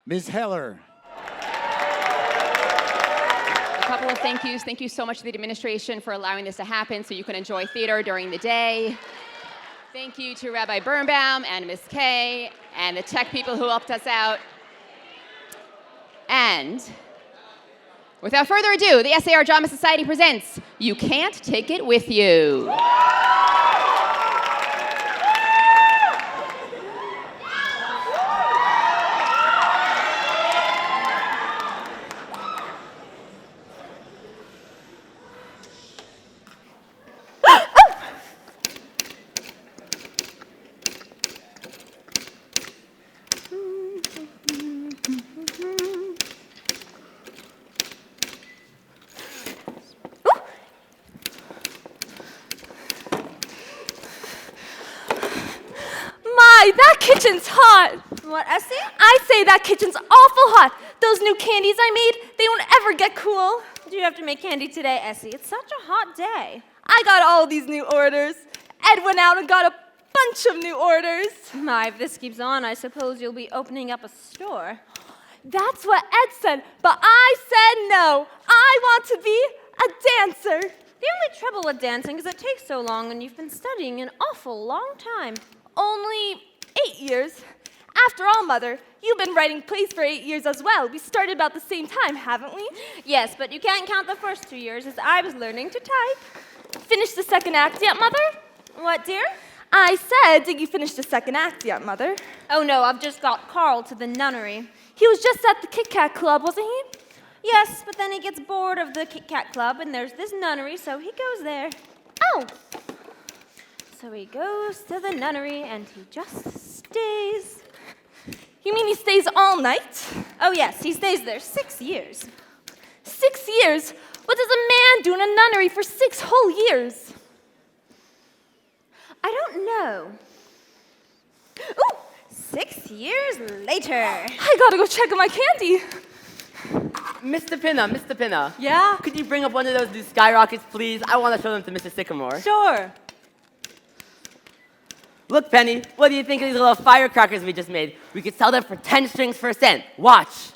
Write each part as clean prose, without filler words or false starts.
Ms. Heller. A couple of thank yous. Thank you so much to the administration for allowing this to happen so you can enjoy theater during the day. Thank you to Rabbi Birnbaum and Ms. Kay and the tech people who helped us out. And without further ado, the SAR Drama Society presents You Can't Take It With You. That kitchen's hot. What, Essie? I say that kitchen's awful hot. Those new candies I made, they won't ever get cool. Do you have to make candy today, Essie? It's such a hot day. I got all these new orders. Ed went out and got a bunch of new orders. My, if this keeps on, I suppose you'll be opening up a store. That's what Ed said, but I said no. I want to be a dancer. The only trouble with dancing is it takes so long and you've been studying an awful long time. Only 8 years. After all, Mother, you've been writing plays for 8 years as well. We started about the same time, haven't we? Yes, but you can't count the first 2 years as I was learning to type. Finished the second act yet, Mother? What, dear? I said, did you finish the second act yet, Mother? Oh, no, I've just got Carl to the nunnery. He was just at the Kit Kat Club, wasn't he? Yes, but then he gets bored of the Kit Kat Club, and there's this nunnery, so he goes there. Oh. So he goes to the nunnery, and he just stays. You mean he stays all night? Oh, yes, he stays there 6 years. 6 years? What does a man do in a nunnery for 6 whole years? I don't know. Ooh, 6 years later. I gotta go check on my candy. Mr. Pinna. Yeah? Could you bring up one of those new skyrockets, please? I want to show them to Mr. Sycamore. Sure. Look, Penny, what do you think of these little firecrackers we just made? We could sell them for 10 strings for a cent. Watch.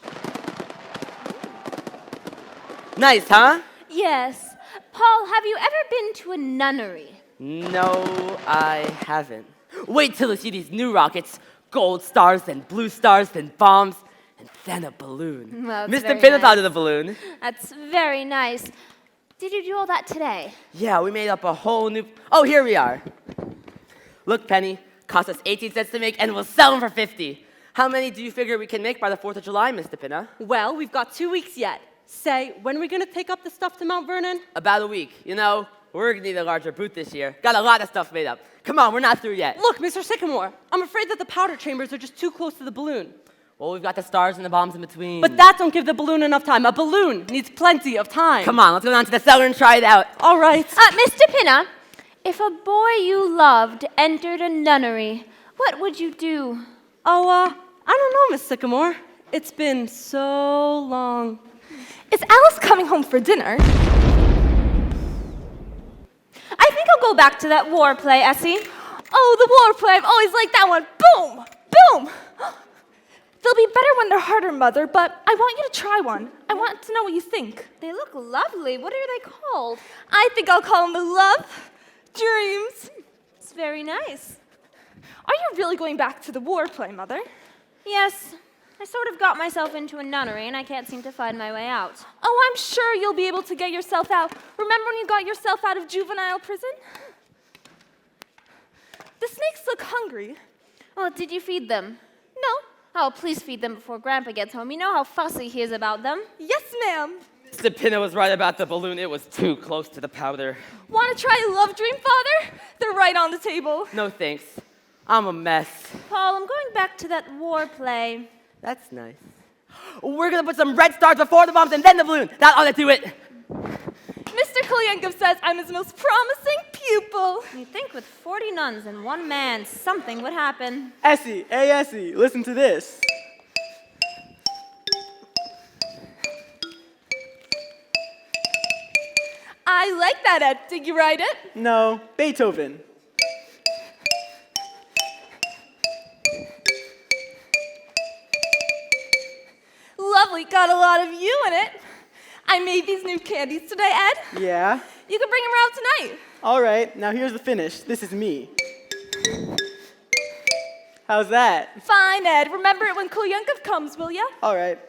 Nice, huh? Yes. Paul, have you ever been to a nunnery? No, I haven't. Wait till you see these new rockets. Gold stars, then blue stars, then bombs, and then a balloon. Well, that's Mr. very Pinna thought nice. of the balloon. That's very nice. Did you do all that today? Yeah, we made up a whole new... Oh, here we are. Look, Penny, cost us 18 cents to make, and we'll sell them for 50. How many do you figure we can make by the 4th of July, Mr. Pinna? Well, we've got 2 weeks yet. Say, when are we gonna take up the stuff to Mount Vernon? About a week. You know, we're gonna need a larger booth this year. Got a lot of stuff made up. Come on, we're not through yet. Look, Mr. Sycamore, I'm afraid that the powder chambers are just too close to the balloon. Well, we've got the stars and the bombs in between. But that don't give the balloon enough time. A balloon needs plenty of time. Come on, let's go down to the cellar and try it out. All right. Mr. Pinna, if a boy you loved entered a nunnery, what would you do? Oh, I don't know, Miss Sycamore. It's been so long. Is Alice coming home for dinner? I think I'll go back to that war play, Essie. Oh, the war play. I've always liked that one. Boom! Boom! They'll be better when they're harder, Mother, but I want you to try one. I want to know what you think. They look lovely. What are they called? I think I'll call them the Love Dreams. It's very nice. Are you really going back to the war play, Mother? Yes. I sort of got myself into a nunnery, and I can't seem to find my way out. Oh, I'm sure you'll be able to get yourself out. Remember when you got yourself out of juvenile prison? The snakes look hungry. Well, did you feed them? No. Oh, please feed them before Grandpa gets home. You know how fussy he is about them. Yes, ma'am. Mr. Pinna was right about the balloon. It was too close to the powder. Want to try a love dream, Father? They're right on the table. No thanks. I'm a mess. Paul, I'm going back to that war play. That's nice. We're gonna put some red stars before the bombs and then the balloon. That ought to do it. Mr. Kolyankov says I'm his most promising pupil. You'd think with 40 nuns and 1 man, something would happen. Essie, hey Essie, listen to this. I like that, Ed. Did you write it? No, Beethoven. lovely. Got a lot of you in it. I made these new candies today, Ed. Yeah? You can bring them around tonight. All right, now here's the finish. This is me. How's that? Fine, Ed. Remember it when Koyunkov comes, will ya? All right.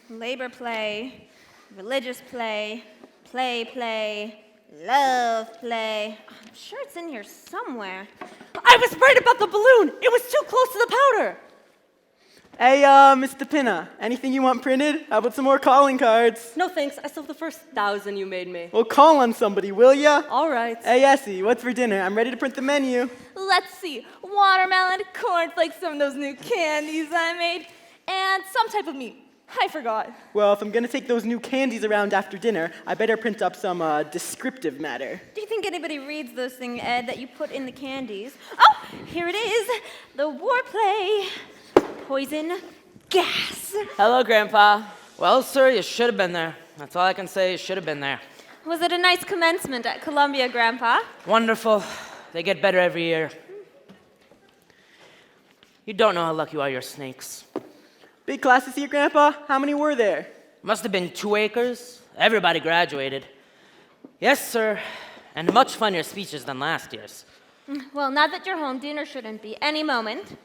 Labor play, religious play, play, love play. I'm sure it's in here somewhere. I was right about the balloon. It was too close to the powder. Hey, Mr. Pinna, anything you want printed? How about some more calling cards? No thanks. I still have the first 1,000 you made me. Well, call on somebody, will ya? All right. Hey, Essie, what's for dinner? I'm ready to print the menu. Let's see. Watermelon, cornflakes, some of those new candies I made, and some type of meat. I forgot. Well, if I'm gonna take those new candies around after dinner, I better print up some descriptive matter. Do you think anybody reads those things, Ed, that you put in the candies? Oh, here it is. The war play. Poison gas. Hello, Grandpa. Well, sir, you should have been there. That's all I can say. You should have been there. Was it a nice commencement at Columbia, Grandpa? Wonderful. They get better every year. You don't know how lucky you are, your snakes. Big classes here, Grandpa? How many were there? Must have been 2 acres. Everybody graduated. Yes, sir. And much funnier speeches than last year's. Well, now that you're home, dinner shouldn't be any moment.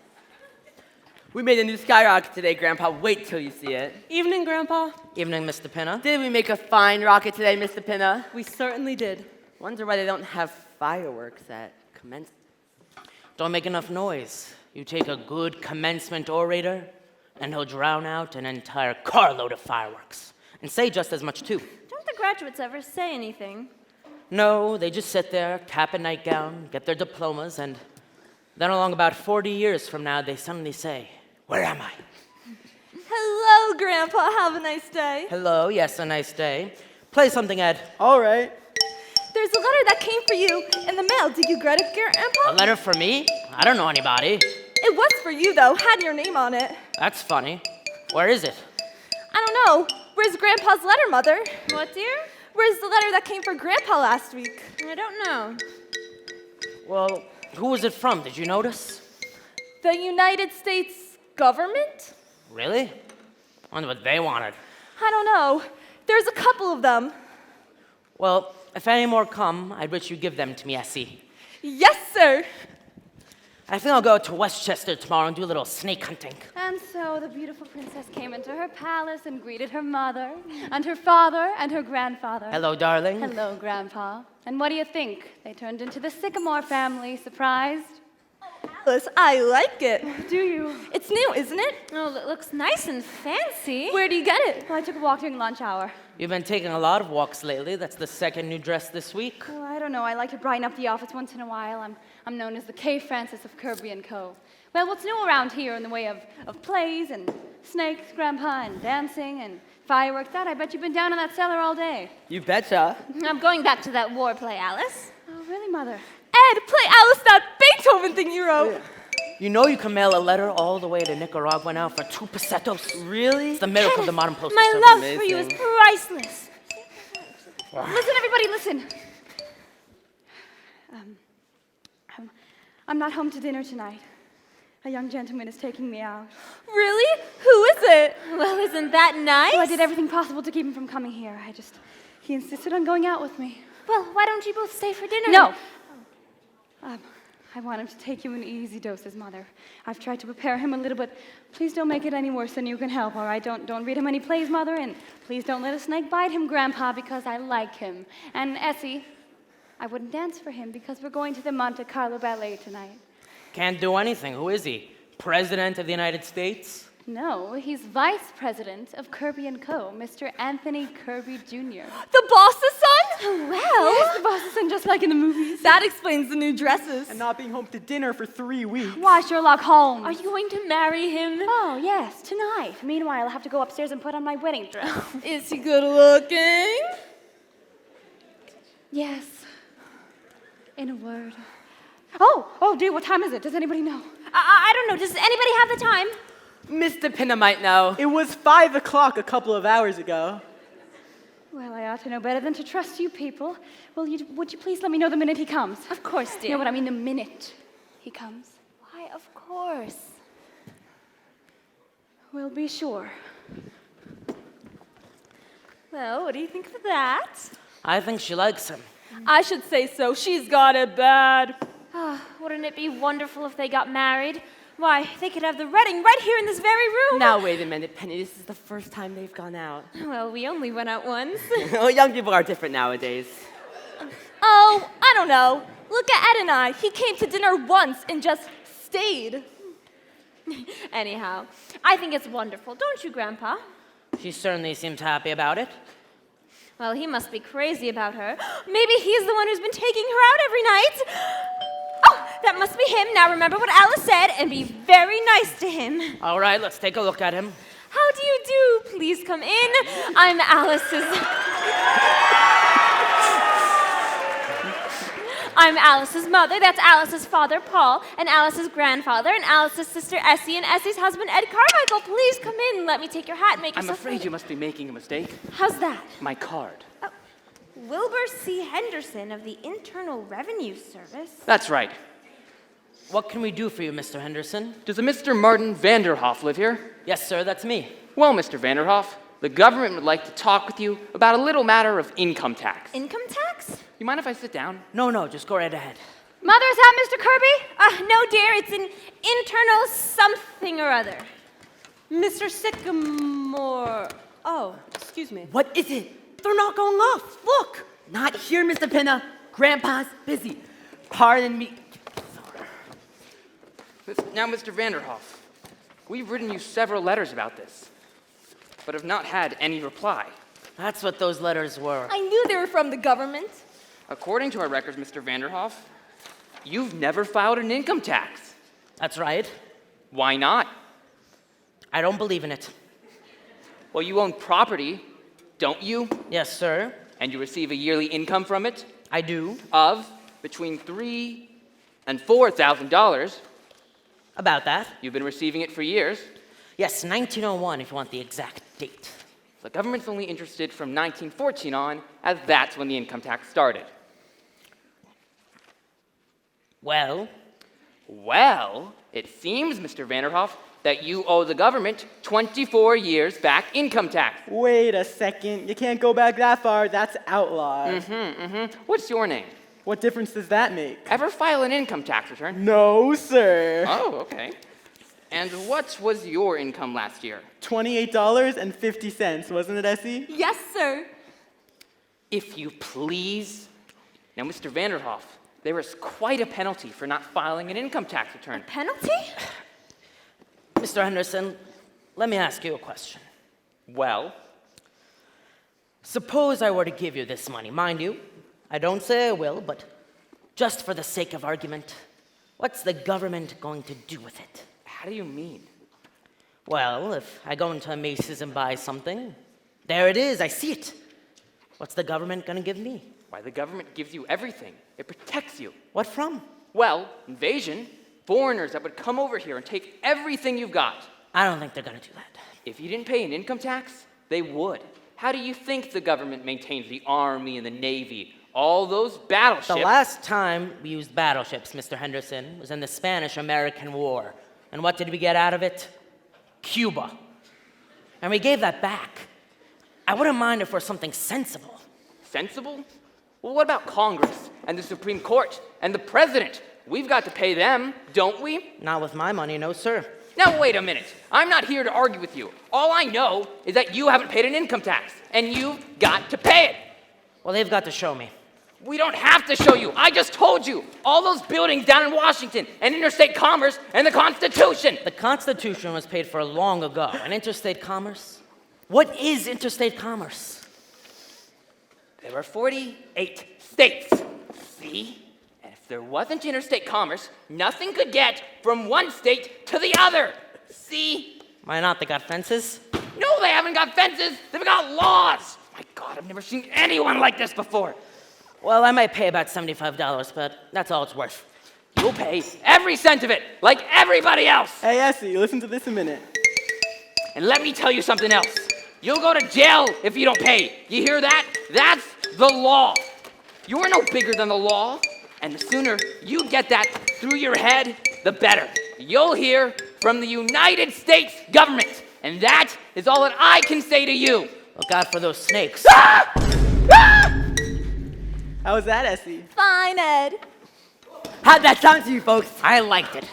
We made a new skyrocket today, Grandpa. Wait till you see it. Evening, Grandpa. Evening, Mr. Pinna. Didn't we make a fine rocket today, Mr. Pinna? We certainly did. Wonder why they don't have fireworks at commencement. Don't make enough noise. You take a good commencement orator, and he'll drown out an entire carload of fireworks. And say just as much, too. Don't the graduates ever say anything? No, they just sit there, cap a nightgown, get their diplomas, and then along about 40 years from now, they suddenly say, "Where am I?" Hello, Grandpa. Have a nice day. Hello, yes, a nice day. Play something, Ed. All right. There's a letter that came for you in the mail. Did you get it, Grandpa? A letter for me? I don't know anybody. It was for you, though. Had your name on it. That's funny. Where is it? I don't know. Where's Grandpa's letter, Mother? What, dear? Where's the letter that came for Grandpa last week? I don't know. Well, who was it from? Did you notice? The United States government? Really? Wonder what they wanted. I don't know. There's a couple of them. Well, if any more come, I'd wish you'd give them to me, Essie. Yes, sir. I think I'll go to Westchester tomorrow and do a little snake hunting. And so the beautiful princess came into her palace and greeted her mother, and her father, and her grandfather. Hello, darling. Hello, Grandpa. And what do you think? They turned into the Sycamore family. Surprised? Alice, I like it. Do you? It's new, isn't it? Oh, it looks nice and fancy. Where do you get it? Well, I took a walk during lunch hour. You've been taking a lot of walks lately. That's the second new dress this week. Well, I don't know. I like to brighten up the office once in a while. I'm known as the K. Francis of Kirby and Co. Well, what's new around here in the way of plays and snakes, Grandpa, and dancing and fireworks? That I bet you've been down in that cellar all day. You betcha. I'm going back to that war play, Alice. Oh, really, Mother? Ed, play Alice that Beethoven thing you wrote. You know you can mail a letter all the way to Nicaragua now for 2 pesetos? Really? It's the miracle of the modern postal My service. love for you is priceless. Listen, everybody, listen. I'm not home to dinner tonight. A young gentleman is taking me out. Really? Who is it? Well, isn't that nice? Well, I did everything possible to keep him from coming here. He insisted on going out with me. Well, why don't you both stay for dinner? No. I want him to take you in easy doses, Mother. I've tried to prepare him a little, but please don't make it any worse than you can help, all right? Don't read him any plays, Mother, and please don't let a snake bite him, Grandpa, because I like him. And Essie, I wouldn't dance for him because we're going to the Monte Carlo Ballet tonight. Can't do anything. Who is he? President of the United States? No, he's Vice President of Kirby and Co., Mr. Anthony Kirby Jr. The boss's son? Well, yes, the boss's son, just like in the movies. That explains the new dresses. And not being home to dinner for 3 weeks. Why, Sherlock Holmes? Are you going to marry him? Oh, yes, tonight. Meanwhile, I'll have to go upstairs and put on my wedding dress. Is he good looking? Yes. In a word. Oh, dear, what time is it? Does anybody know? I don't know. Does anybody have the time? Mr. Pinna might know. It was 5 o'clock a couple of hours ago. Well, I ought to know better than to trust you people. Well, would you please let me know the minute he comes? Of course, dear. You know what I mean? The minute he comes. Why, of course. We'll be sure. Well, what do you think of that? I think she likes him. I should say so. She's got it bad. Wouldn't it be wonderful if they got married? Why, they could have the wedding right here in this very room. Now, wait a minute, Penny. This is the first time they've gone out. Well, we only went out once. Well, young people are different nowadays. Oh, I don't know. Look at Ed and I. He came to dinner once and just stayed. Anyhow, I think it's wonderful, don't you, Grandpa? She certainly seems happy about it. Well, he must be crazy about her. Maybe he's the one who's been taking her out every night. Oh, that must be him. Now remember what Alice said and be very nice to him. All right, let's take a look at him. How do you do? Please come in. I'm Alice's mother, that's Alice's father, Paul, and Alice's grandfather, and Alice's sister, Essie, and Essie's husband, Ed Carmichael. Please come in. Let me take your hat and make I'm yourself afraid ready. you must be making a mistake. How's that? My card. Wilbur C. Henderson of the Internal Revenue Service. That's right. What can we do for you, Mr. Henderson? Does a Mr. Martin Vanderhoff live here? Yes, sir, that's me. Well, Mr. Vanderhoff, the government would like to talk with you about a little matter of income tax. Income tax? You mind if I sit down? No, just go right ahead. Mother, is that Mr. Kirby? No, dear, it's an internal something or other. Mr. Sycamore. Oh, excuse me. What is it? They're not going off. Look. Not here, Mr. Pinna. Grandpa's busy. Pardon me. Now, Mr. Vanderhoff, we've written you several letters about this, but have not had any reply. That's what those letters were. I knew they were from the government. According to our records, Mr. Vanderhoff, you've never filed an income tax. That's right. Why not? I don't believe in it. Well, you own property, don't you? Yes, sir. And you receive a yearly income from it I do. of between $3,000 and $4,000. About that. You've been receiving it for years. Yes, 1901, if you want the exact date. The government's only interested from 1914 on, as that's when the income tax started. Well, Well, it seems, Mr. Vanderhoff, that you owe the government 24 years back income tax. Wait a second. You can't go back that far. That's outlawed. What's your name? What difference does that make? Ever file an income tax return? No, sir. Oh, okay. And what was your income last year? $28.50, wasn't it, Essie? Yes, sir. If you please. Now, Mr. Vanderhoff, there is quite a penalty for not filing an income tax return. Penalty? Mr. Henderson, let me ask you a question. Well, Suppose I were to give you this money. Mind you, I don't say I will, but just for the sake of argument, what's the government going to do with it? how do you mean? Well, if I go into a Macy's and buy something, there it is, I see it. What's the government going to give me? Why, the government gives you everything. It protects you. What from? Well, invasion, foreigners that would come over here and take everything you've got. I don't think they're going to do that. If you didn't pay an income tax, they would. How do you think the government maintains the Army and the Navy, all those battleships? The last time we used battleships, Mr. Henderson, was in the Spanish-American War. And what did we get out of it? Cuba. And we gave that back. I wouldn't mind if we're something sensible. Sensible? Well, what about Congress and the Supreme Court and the President? We've got to pay them, don't we? Not with my money, no, sir. Now, wait a minute. I'm not here to argue with you. All I know is that you haven't paid an income tax, and you've got to pay it. Well, they've got to show me. We don't have to show you. I just told you. All those buildings down in Washington, and interstate commerce, and the Constitution. The Constitution was paid for long ago. And interstate commerce? What is interstate commerce? There are 48 states. See? And if there wasn't interstate commerce, nothing could get from one state to the other. See? Why not? They got fences? No, they haven't got fences. They've got laws. My God, I've never seen anyone like this before. Well, I might pay about $75, but that's all it's worth. You'll pay every cent of it, like everybody else. Hey, Essie, listen to this a minute. And let me tell you something else. You'll go to jail if you don't pay. You hear that? That's the law. You're no bigger than the law. And the sooner you get that through your head, the better. You'll hear from the United States government. And that is all that I can say to you. Look out for those snakes. How was that, Essie? Fine, Ed. How'd that sound to you, folks? I liked it.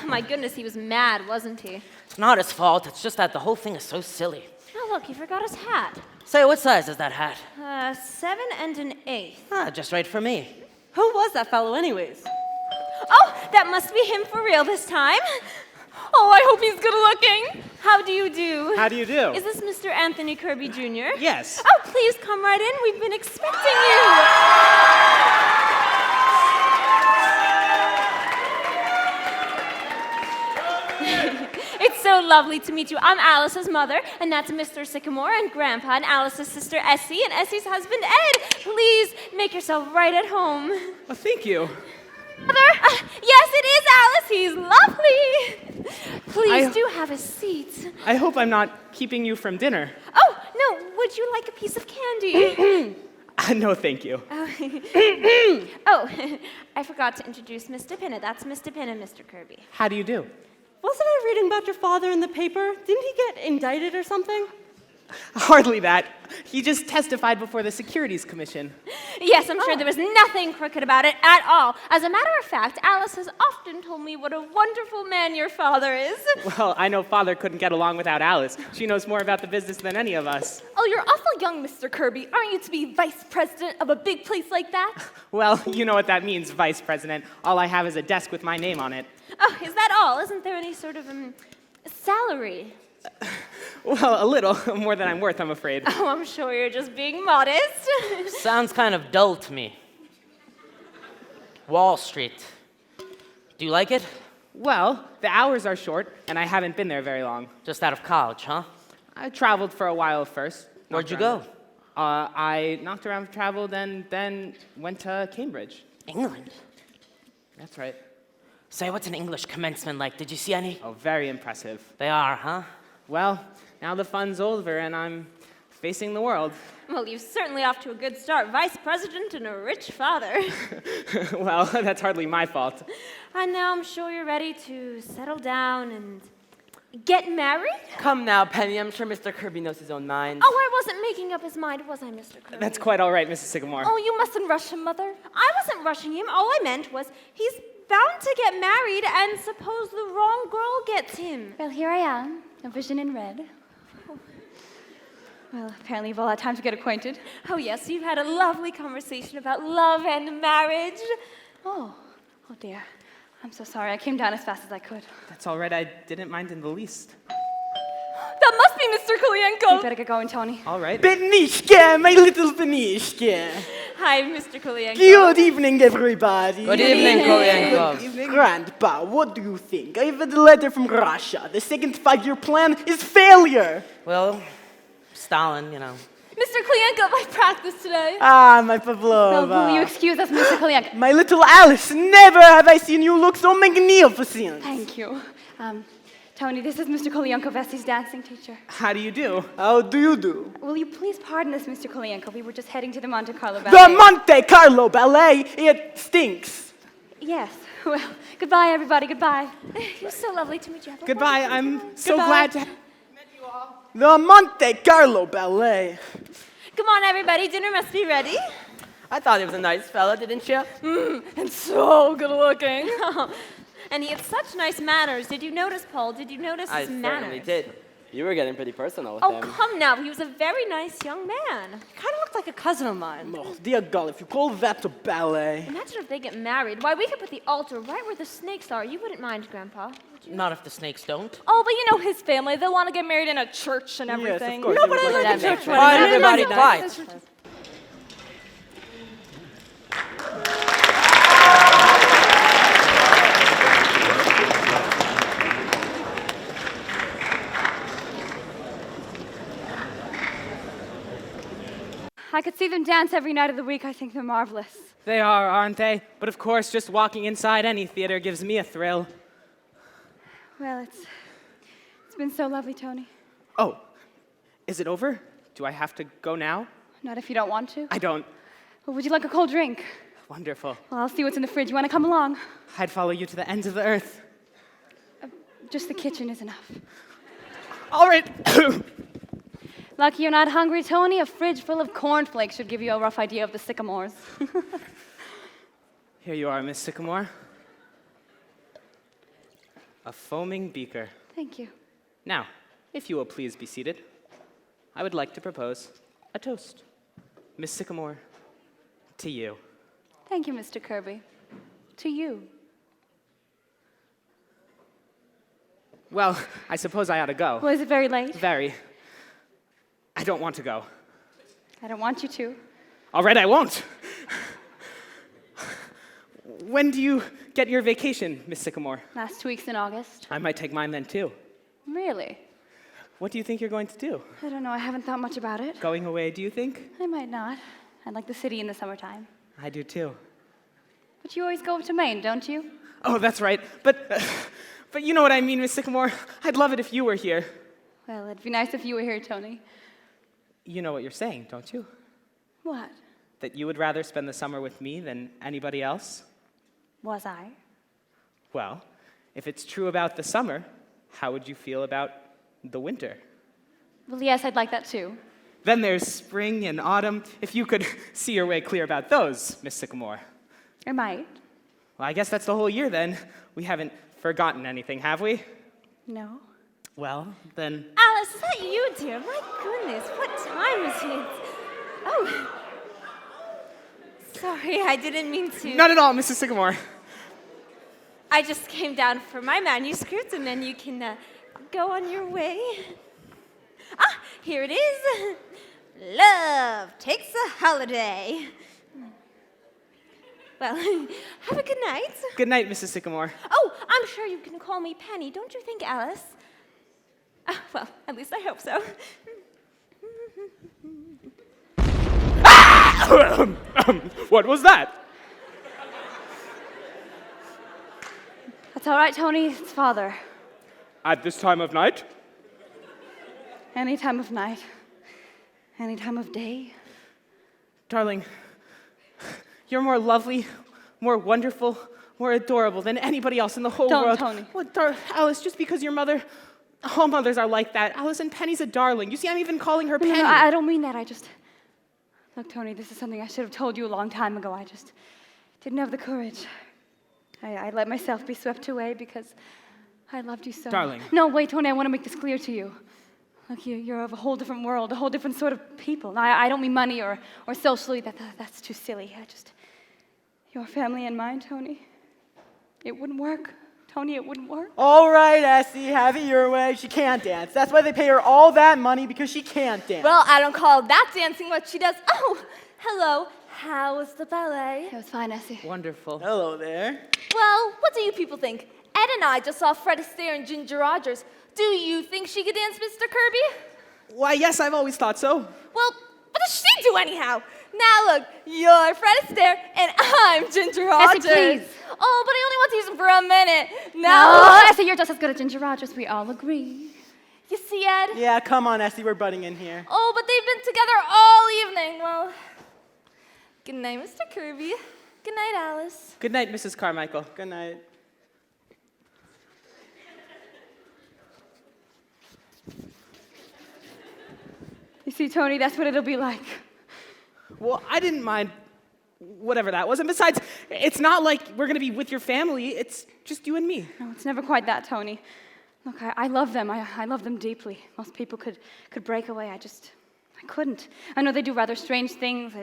My goodness, he was mad, wasn't he? It's not his fault. It's just that the whole thing is so silly. Oh, look, he forgot his hat. Say, what size is that hat? 7 1/8. Just right for me. Who was that fellow, anyways? Oh, that must be him for real this time. Oh, I hope he's good looking. How do you do? How do you do? Is this Mr. Anthony Kirby Jr.? Yes. Oh, please come right in. We've been expecting you. It's so lovely to meet you. I'm Alice's mother, and that's Mr. Sycamore and Grandpa, and Alice's sister Essie, and Essie's husband Ed. Please make yourself right at home. Well, thank you. Mother? Yes, it is Alice. He's lovely. Please do have a seat. I hope I'm not keeping you from dinner. Oh, no. Would you like a piece of candy? No, thank you. Oh, I forgot to introduce Mr. Pinna. That's Mr. Pinna, Mr. Kirby. How do you do? Wasn't I reading about your father in the paper? Didn't he get indicted or something? Hardly that. He just testified before the Securities Commission. Yes, I'm sure there was nothing crooked about it at all. As a matter of fact, Alice has often told me what a wonderful man your father is. Well, I know Father couldn't get along without Alice. She knows more about the business than any of us. Oh, you're awful young, Mr. Kirby. Aren't you to be vice president of a big place like that? Well, you know what that means, Vice President. All I have is a desk with my name on it. Oh, is that all? Isn't there any sort of salary? Well, a little. More than I'm worth, I'm afraid. Oh, I'm sure you're just being modest. Sounds kind of dull to me. Wall Street. Do you like it? Well, the hours are short, and I haven't been there very long. Just out of college, huh? I traveled for a while first. Where'd you Knocked go? around. I knocked around, traveled, and then went to Cambridge. England. That's right. Say, what's an English commencement like? Did you see any? Oh, very impressive. They are, huh? Well, now the fun's over, and I'm facing the world. Well, you're certainly off to a good start. Vice president and a rich father. Well, that's hardly my fault. And now I'm sure you're ready to settle down and get married? Come now, Penny. I'm sure Mr. Kirby knows his own mind. Oh, I wasn't making up his mind, was I, Mr. Kirby? That's quite all right, Mrs. Sycamore. Oh, you mustn't rush him, Mother. I wasn't rushing him. All I meant was he's bound to get married, and suppose the wrong girl gets him. Well, here I am, a vision in red. Well, apparently you've all had time to get acquainted. Oh, yes, you've had a lovely conversation about love and marriage. Oh dear. I'm so sorry. I came down as fast as I could. That's all right. I didn't mind in the least. That must be Mr. Kolienko. You better get going, Tony. All right. Benishka, my little Benishka. Hi, Mr. Kolienko. Good evening, everybody. Good evening, Kolienko. Grandpa, what do you think? I have had a letter from Russia. The second five-year plan is failure. Well, Stalin, you know. Mr. Kolienko, I practiced today. Ah, my Pavlova. Well, will you excuse us, Mr. Kolienko? My little Alice, never have I seen you look so magnificent. Thank you. Tony, this is Mr. Kolienko, Vesti's dancing teacher. How do you do? How do you do? Will you please pardon us, Mr. Kolienko? We were just heading to the Monte Carlo The Ballet. Monte Carlo Ballet, it stinks. Yes. Well, goodbye, everybody. Goodbye. It was so lovely to meet you. Have a Goodbye. wonderful I'm so Goodbye. glad to. The Monte Carlo Ballet. Come on, everybody. Dinner must be ready. I thought he was a nice fella, didn't you? And so good looking. And he had such nice manners. Did you notice, Paul? Did you notice I his manners? certainly did. You were getting pretty personal with Oh, him. come now. He was a very nice young man. Kind of looked like a cousin of mine. Oh, dear God, if you call that a ballet. Imagine if they get married. Why, we could put the altar right where the snakes are. You wouldn't mind, Grandpa, would you? Not if the snakes don't. Oh, but you know his family. They'll want to get married in a church and everything. Yes, of course. No, but I like That the church makes wedding. Quiet, everybody, That's quiet. nice. I could see them dance every night of the week. I think they're marvelous. They are, aren't they? But of course, just walking inside any theater gives me a thrill. Well, it's been so lovely, Tony. Oh, is it over? Do I have to go now? Not if you don't want to. I don't. Well, would you like a cold drink? Wonderful. Well, I'll see what's in the fridge. You want to come along? I'd follow you to the ends of the earth. Just the kitchen is enough. All right. Lucky you're not hungry, Tony. A fridge full of cornflakes should give you a rough idea of the sycamores. Here you are, Miss Sycamore. A foaming beaker. Thank you. Now, if you will please be seated, I would like to propose a toast. Miss Sycamore, to you. Thank you, Mr. Kirby. To you. Well, I suppose I ought to go. Was it very late? Very. I don't want to go. I don't want you to. All right, I won't. When do you get your vacation, Miss Sycamore? Last 2 weeks in August. I might take mine then, too. Really? What do you think you're going to do? I don't know. I haven't thought much about it. Going away, do you think? I might not. I like the city in the summertime. I do, too. But you always go up to Maine, don't you? Oh, that's right. But you know what I mean, Miss Sycamore. I'd love it if you were here. Well, it'd be nice if you were here, Tony. You know what you're saying, don't you? What? That you would rather spend the summer with me than anybody else? Was I? Well, if it's true about the summer, how would you feel about the winter? Well, yes, I'd like that too. Then there's spring and autumn. If you could see your way clear about those, Miss Sycamore. I might. Well, I guess that's the whole year then. We haven't forgotten anything, have we? No. Well, then... Alice, is that you, dear? My goodness, what time is it? Oh. Sorry, I didn't mean to. Not at all, Mrs. Sycamore. I just came down for my manuscript, and then you can go on your way. Ah, here it is. Love takes a holiday. Well, have a good night. Good night, Mrs. Sycamore. Oh, I'm sure you can call me Penny, don't you think, Alice? Well, at least I hope so. What was that? That's all right, Tony. It's Father. At this time of night? Any time of night. Any time of day. Darling, you're more lovely, more wonderful, more adorable than anybody else in the whole Don't, world. Tony. Well, Alice, just because your mother... All mothers are like that. Alice, and Penny's a darling. You see, I'm even calling her Penny. No, I don't mean that. Look, Tony, this is something I should have told you a long time ago. I just didn't have the courage. I let myself be swept away because I loved you so. Darling. No, wait, Tony, I want to make this clear to you. Look, you're of a whole different world, a whole different sort of people. Now, I don't mean money or socially. That's too silly. Your family and mine, Tony, it wouldn't work. Tony, it wouldn't work. All right, Essie, have it your way. She can't dance. That's why they pay her all that money, because she can't dance. Well, I don't call that dancing what she does. Oh, hello. How was the ballet? It was fine, Essie. Wonderful. Hello there. Well, what do you people think? Ed and I just saw Fred Astaire and Ginger Rogers. Do you think she could dance, Mr. Kirby? Why, yes, I've always thought so. Well, what does she do anyhow? Now look, you're Fred Astaire and I'm Ginger Rogers. Essie, please. Oh, but I only want to use them for a minute. Now, Essie, you're just as good as Ginger Rogers. We all agree. you see, Ed? Yeah, come on, Essie, we're butting in here. Oh, but they've been together all evening. Well, good night, Mr. Kirby. Good night, Alice. Good night, Mrs. Carmichael. Good night. You see, Tony, that's what it'll be like. Well, I didn't mind whatever that was. And besides, it's not like we're going to be with your family. It's just you and me. No, it's never quite that, Tony. Look, I love them. I love them deeply. Most people could break away. I couldn't. I know they do rather strange things.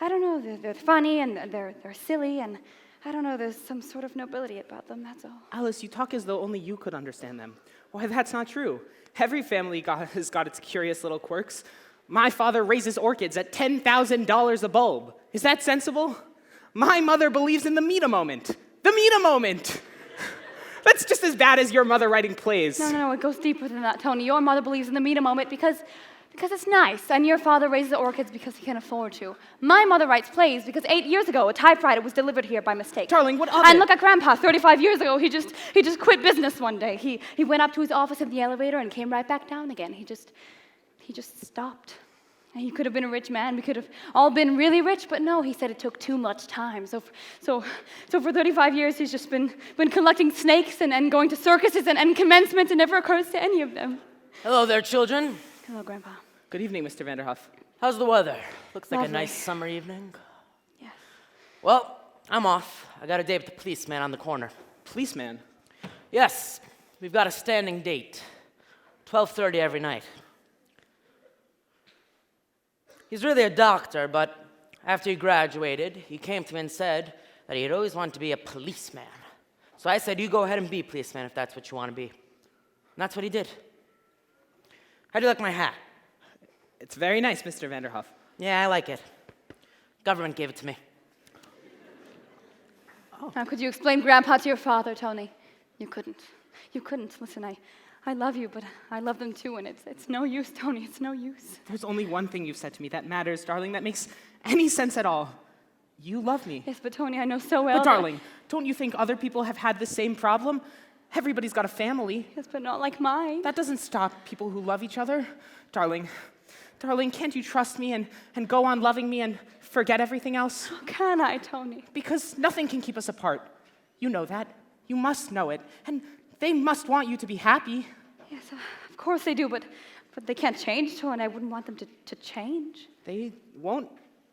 I don't know. They're funny and they're silly and I don't know. There's some sort of nobility about them. That's all. Alice, you talk as though only you could understand them. Why, that's not true. Every family has got its curious little quirks. My father raises orchids at $10,000 a bulb. Is that sensible? My mother believes in the meet-a moment. The meet-a moment. That's just as bad as your mother writing plays. No. It goes deeper than that, Tony. Your mother believes in the meet-a moment because it's nice, and your father raises orchids because he can afford to. My mother writes plays because 8 years ago, a typewriter was delivered here by mistake. Darling, what of And it? look at Grandpa. 35 years ago, he just quit business one day. He went up to his office in the elevator and came right back down again. He just stopped. And he could have been a rich man. We could have all been really rich, but no, he said it took too much time. So for 35 years, he's just been collecting snakes and going to circuses and commencements. It never occurs to any of them. Hello there, children. Hello, Grandpa. Good evening, Mr. Vanderhoff. How's the weather? Looks like a Lovely. nice summer evening. Yes. Well, I'm off. I got a date with the policeman on the corner. Policeman. Yes, we've got a standing date. 12:30 every night. He's really a doctor, but after he graduated, he came to me and said that he'd always wanted to be a policeman. So I said, you go ahead and be a policeman if that's what you want to be. And that's what he did. How do you like my hat? It's very nice, Mr. Vanderhoff. Yeah, I like it. Government gave it to me. How could you explain Grandpa to your father, Tony? You couldn't. You couldn't. Listen, I love you, but I love them too, and it's no use, Tony. It's no use. There's only one thing you've said to me that matters, darling, that makes any sense at all. You love me. Yes, but Tony, I know so well. But darling, don't you think other people have had the same problem? Everybody's got a family. Yes, but not like mine. That doesn't stop people who love each other. Darling, can't you trust me and go on loving me and forget everything else? How can I, Tony? Because nothing can keep us apart. You know that. You must know it. And they must want you to be happy. Yes, of course they do, but they can't change, Tony. I wouldn't want them to change. They won't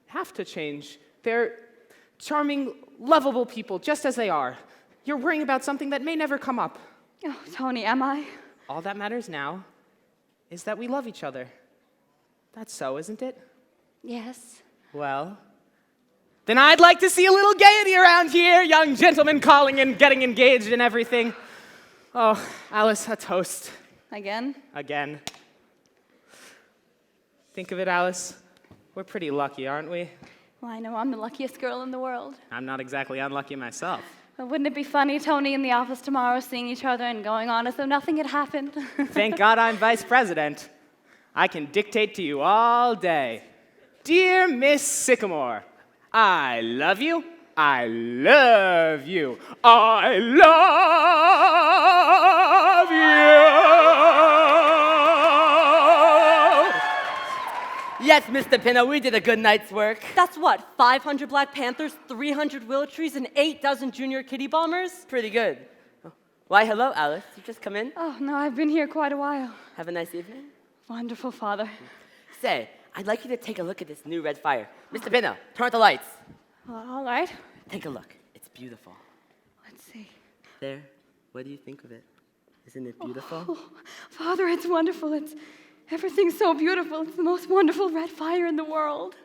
have to change. They're charming, lovable people, just as they are. You're worrying about something that may never come up. Oh, Tony, am I? All that matters now is that we love each other. That's so, isn't it? Yes. Well, then I'd like to see a little gaiety around here, young gentlemen calling and getting engaged and everything. Oh, Alice, a toast. Again? Again. Think of it, Alice. We're pretty lucky, aren't we? Well, I know I'm the luckiest girl in the world. I'm not exactly unlucky myself. But wouldn't it be funny, Tony, in the office tomorrow, seeing each other and going on as though nothing had happened? Thank God I'm vice president. I can dictate to you all day. Dear Miss Sycamore, I love you. I love you. I love you. Yes, Mr. Pinna, we did a good night's work. That's what, 500 Black Panthers, 300 willow trees, and 8 dozen junior kitty bombers? Pretty good. Why, hello, Alice. You just come in? Oh, no, I've been here quite a while. Have a nice evening. Wonderful, Father. Say, I'd like you to take a look at this new red fire. Mr. Pinna, turn out the lights. Well, all right. Take a look. It's beautiful. Let's see. There. What do you think of it? Isn't it beautiful? Oh, Father, it's wonderful. Everything's so beautiful. It's the most wonderful red fire in the world.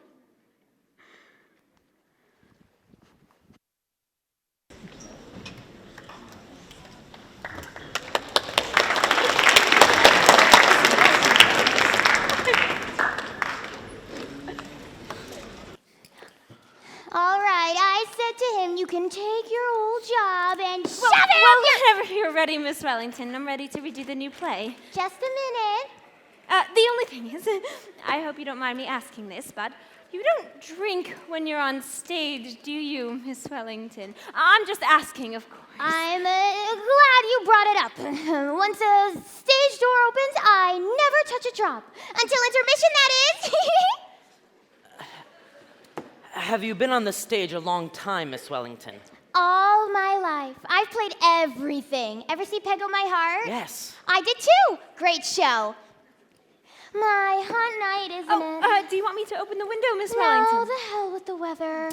All right, I said to him, you can take your old job and shove Well, it up whenever you're ready, Miss Wellington, I'm ready to redo the new play. Just a minute. The only thing is, I hope you don't mind me asking this, but you don't drink when you're on stage, do you, Miss Wellington? I'm just asking, of course. I'm glad you brought it up. Once a stage door opens, I never touch a drop. Until intermission, that is. Have you been on the stage a long time, Miss Wellington? All my life. I've played everything. Ever see Peg on My Heart? Yes. I did too. Great show. My hot night, isn't it? Do you want me to open the window, Miss No, Wellington? the hell with the weather.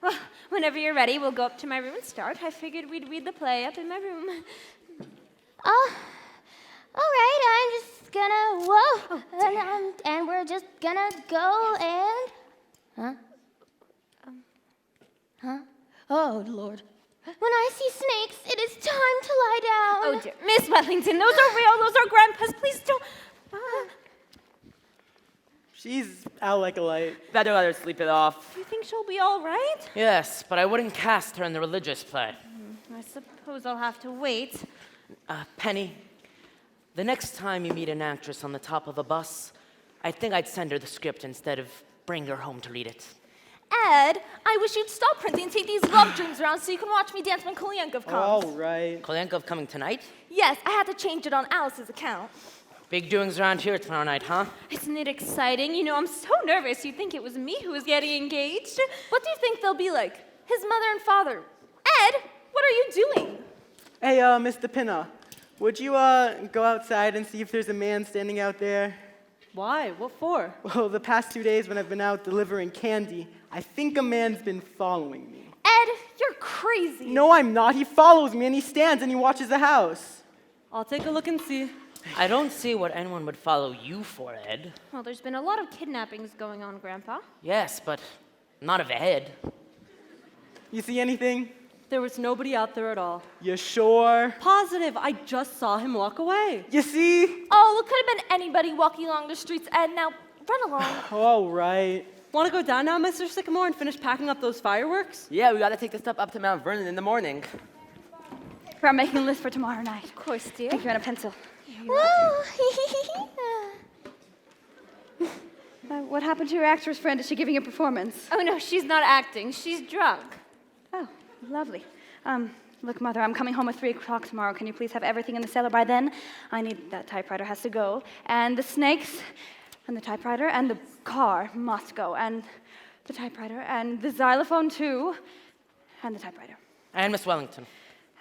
Well, whenever you're ready, we'll go up to my room and start. I figured we'd read the play up in my room. Oh, all right. I'm just gonna, whoa. And we're just gonna go and, huh? Oh, Lord. When I see snakes, it is time to lie down. Oh, dear. Miss Wellington, those are real. Those are Grandpa's. Please don't. She's out like a light. Better let her sleep it off. Do you think she'll be all right? Yes, but I wouldn't cast her in the religious play. I suppose I'll have to wait. Penny, the next time you meet an actress on the top of a bus, I think I'd send her the script instead of bring her home to read it. Ed, I wish you'd stop printing and take these love dreams around so you can watch me dance when Kolyankov comes. All right. Kolyankov coming tonight? Yes, I had to change it on Alice's account. Big doings around here tomorrow night, huh? Isn't it exciting? You know, I'm so nervous. You'd think it was me who was getting engaged. What do you think they'll be like? His mother and father. Ed, what are you doing? Hey, Mr. Pinna, would you go outside and see if there's a man standing out there? Why? What for? Well, the past 2 days when I've been out delivering candy, I think a man's been following me. Ed, you're crazy. No, I'm not. He follows me and he stands and he watches the house. I'll take a look and see. I don't see what anyone would follow you for, Ed. Well, there's been a lot of kidnappings going on, Grandpa. Yes, but not of Ed. You see anything? There was nobody out there at all. You sure? Positive, I just saw him walk away. You see? Oh, it could have been anybody walking along the streets, Ed. Now, run along. All right. Want to go down now, Mr. Sycamore, and finish packing up those fireworks? Yeah, we gotta take this stuff up to Mount Vernon in the morning. We're making a list for tomorrow night. Of course, dear. Take you and a pencil. What happened to your actress friend? Is she giving a performance? Oh, no, she's not acting. She's drunk. Oh, lovely. Look, Mother, I'm coming home at 3 o'clock tomorrow. Can you please have everything in the cellar by then? I need that typewriter has to go. And the snakes, and the typewriter, and the car must go. And the typewriter, and the xylophone too, and the typewriter. And Miss Wellington.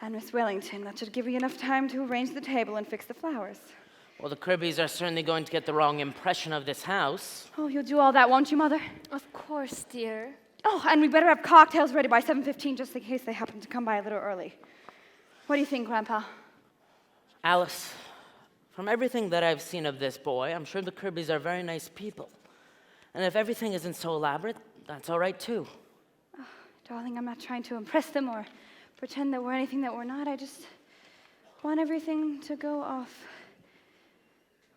And Miss Wellington. That should give you enough time to arrange the table and fix the flowers. Well, the Kirbys are certainly going to get the wrong impression of this house. Oh, you'll do all that, won't you, Mother? Of course, dear. Oh, and we better have cocktails ready by 7:15 just in case they happen to come by a little early. What do you think, Grandpa? Alice, from everything that I've seen of this boy, I'm sure the Kirbys are very nice people. And if everything isn't so elaborate, that's all right too. Oh, darling, I'm not trying to impress them or pretend that we're anything that we're not. I just want everything to go off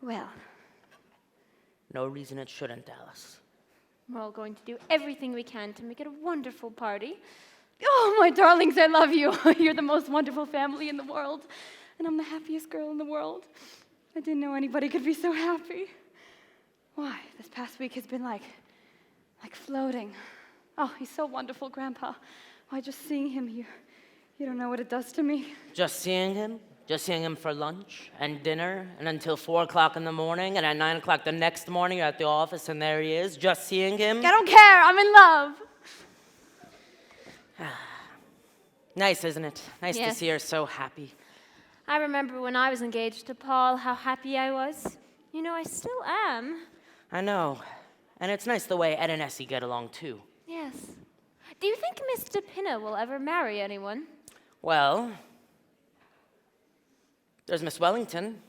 well. No reason it shouldn't, Alice. We're all going to do everything we can to make it a wonderful party. Oh, my darlings, I love you. You're the most wonderful family in the world. And I'm the happiest girl in the world. I didn't know anybody could be so happy. Why, this past week has been like floating. Oh, he's so wonderful, Grandpa. Why, just seeing him, you don't know what it does to me. Just seeing him? Just seeing him for lunch and dinner and until 4 o'clock in the morning, and at 9 o'clock the next morning you're at the office and there he is, just seeing him? I don't care, I'm in love. Nice, isn't it? Nice to Yes. see her so happy. I remember when I was engaged to Paul, how happy I was. You know, I still am. I know. And it's nice the way Ed and Essie get along too. Yes. Do you think Miss DePinna will ever marry anyone? Well, there's Miss Wellington.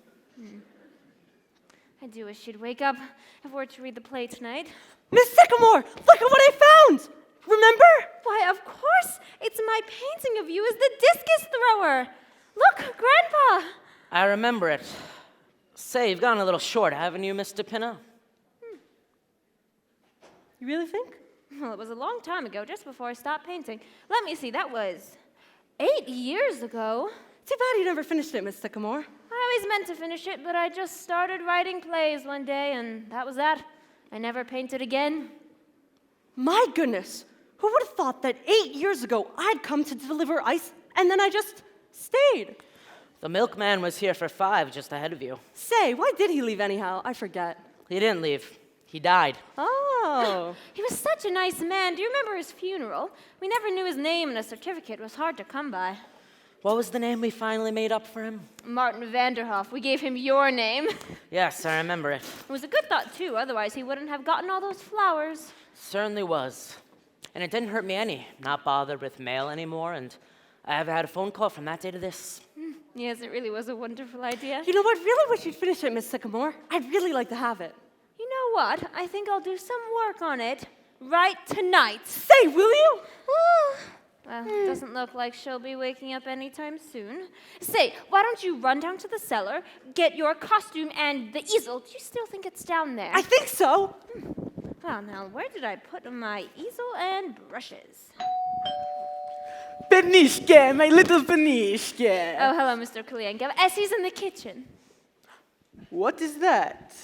I do wish she'd wake up if we're to read the play tonight. Miss Sycamore, look at what I found! Remember? Why, of course! It's my painting of you as the discus thrower! Look, Grandpa! I remember it. Say, you've gone a little short, haven't you, Miss DePinna? You really think? Well, it was a long time ago, just before I stopped painting. Let me see, that was 8 years ago. Too bad you never finished it, Miss Sycamore. I always meant to finish it, but I just started writing plays one day, and that was that. I never painted again. My goodness, who would have thought that 8 years ago I'd come to deliver ice and then I just stayed? The milkman was here for 5, just ahead of you. Say, why did he leave anyhow? I forget. He didn't leave. He died. Oh. He was such a nice man. Do you remember his funeral? We never knew his name, and a certificate was hard to come by. What was the name we finally made up for him? Martin Vanderhoff. We gave him your name. Yes, I remember it. It was a good thought, too. Otherwise, he wouldn't have gotten all those flowers. Certainly was. And it didn't hurt me any. Not bothered with mail anymore, and I haven't had a phone call from that day to this. Yes, it really was a wonderful idea. You know what? Really wish you'd finish it, Miss Sycamore. I'd really like to have it. You know what? I think I'll do some work on it right tonight. Say, will you? Well, it doesn't look like she'll be waking up anytime soon. Say, why don't you run down to the cellar, get your costume and the easel? Do you still think it's down there? I think so. Well, now, where did I put my easel and brushes? Penishke, my little Penishke. Oh, hello, Mr. Kulienkov. Essie's in the kitchen. What is that?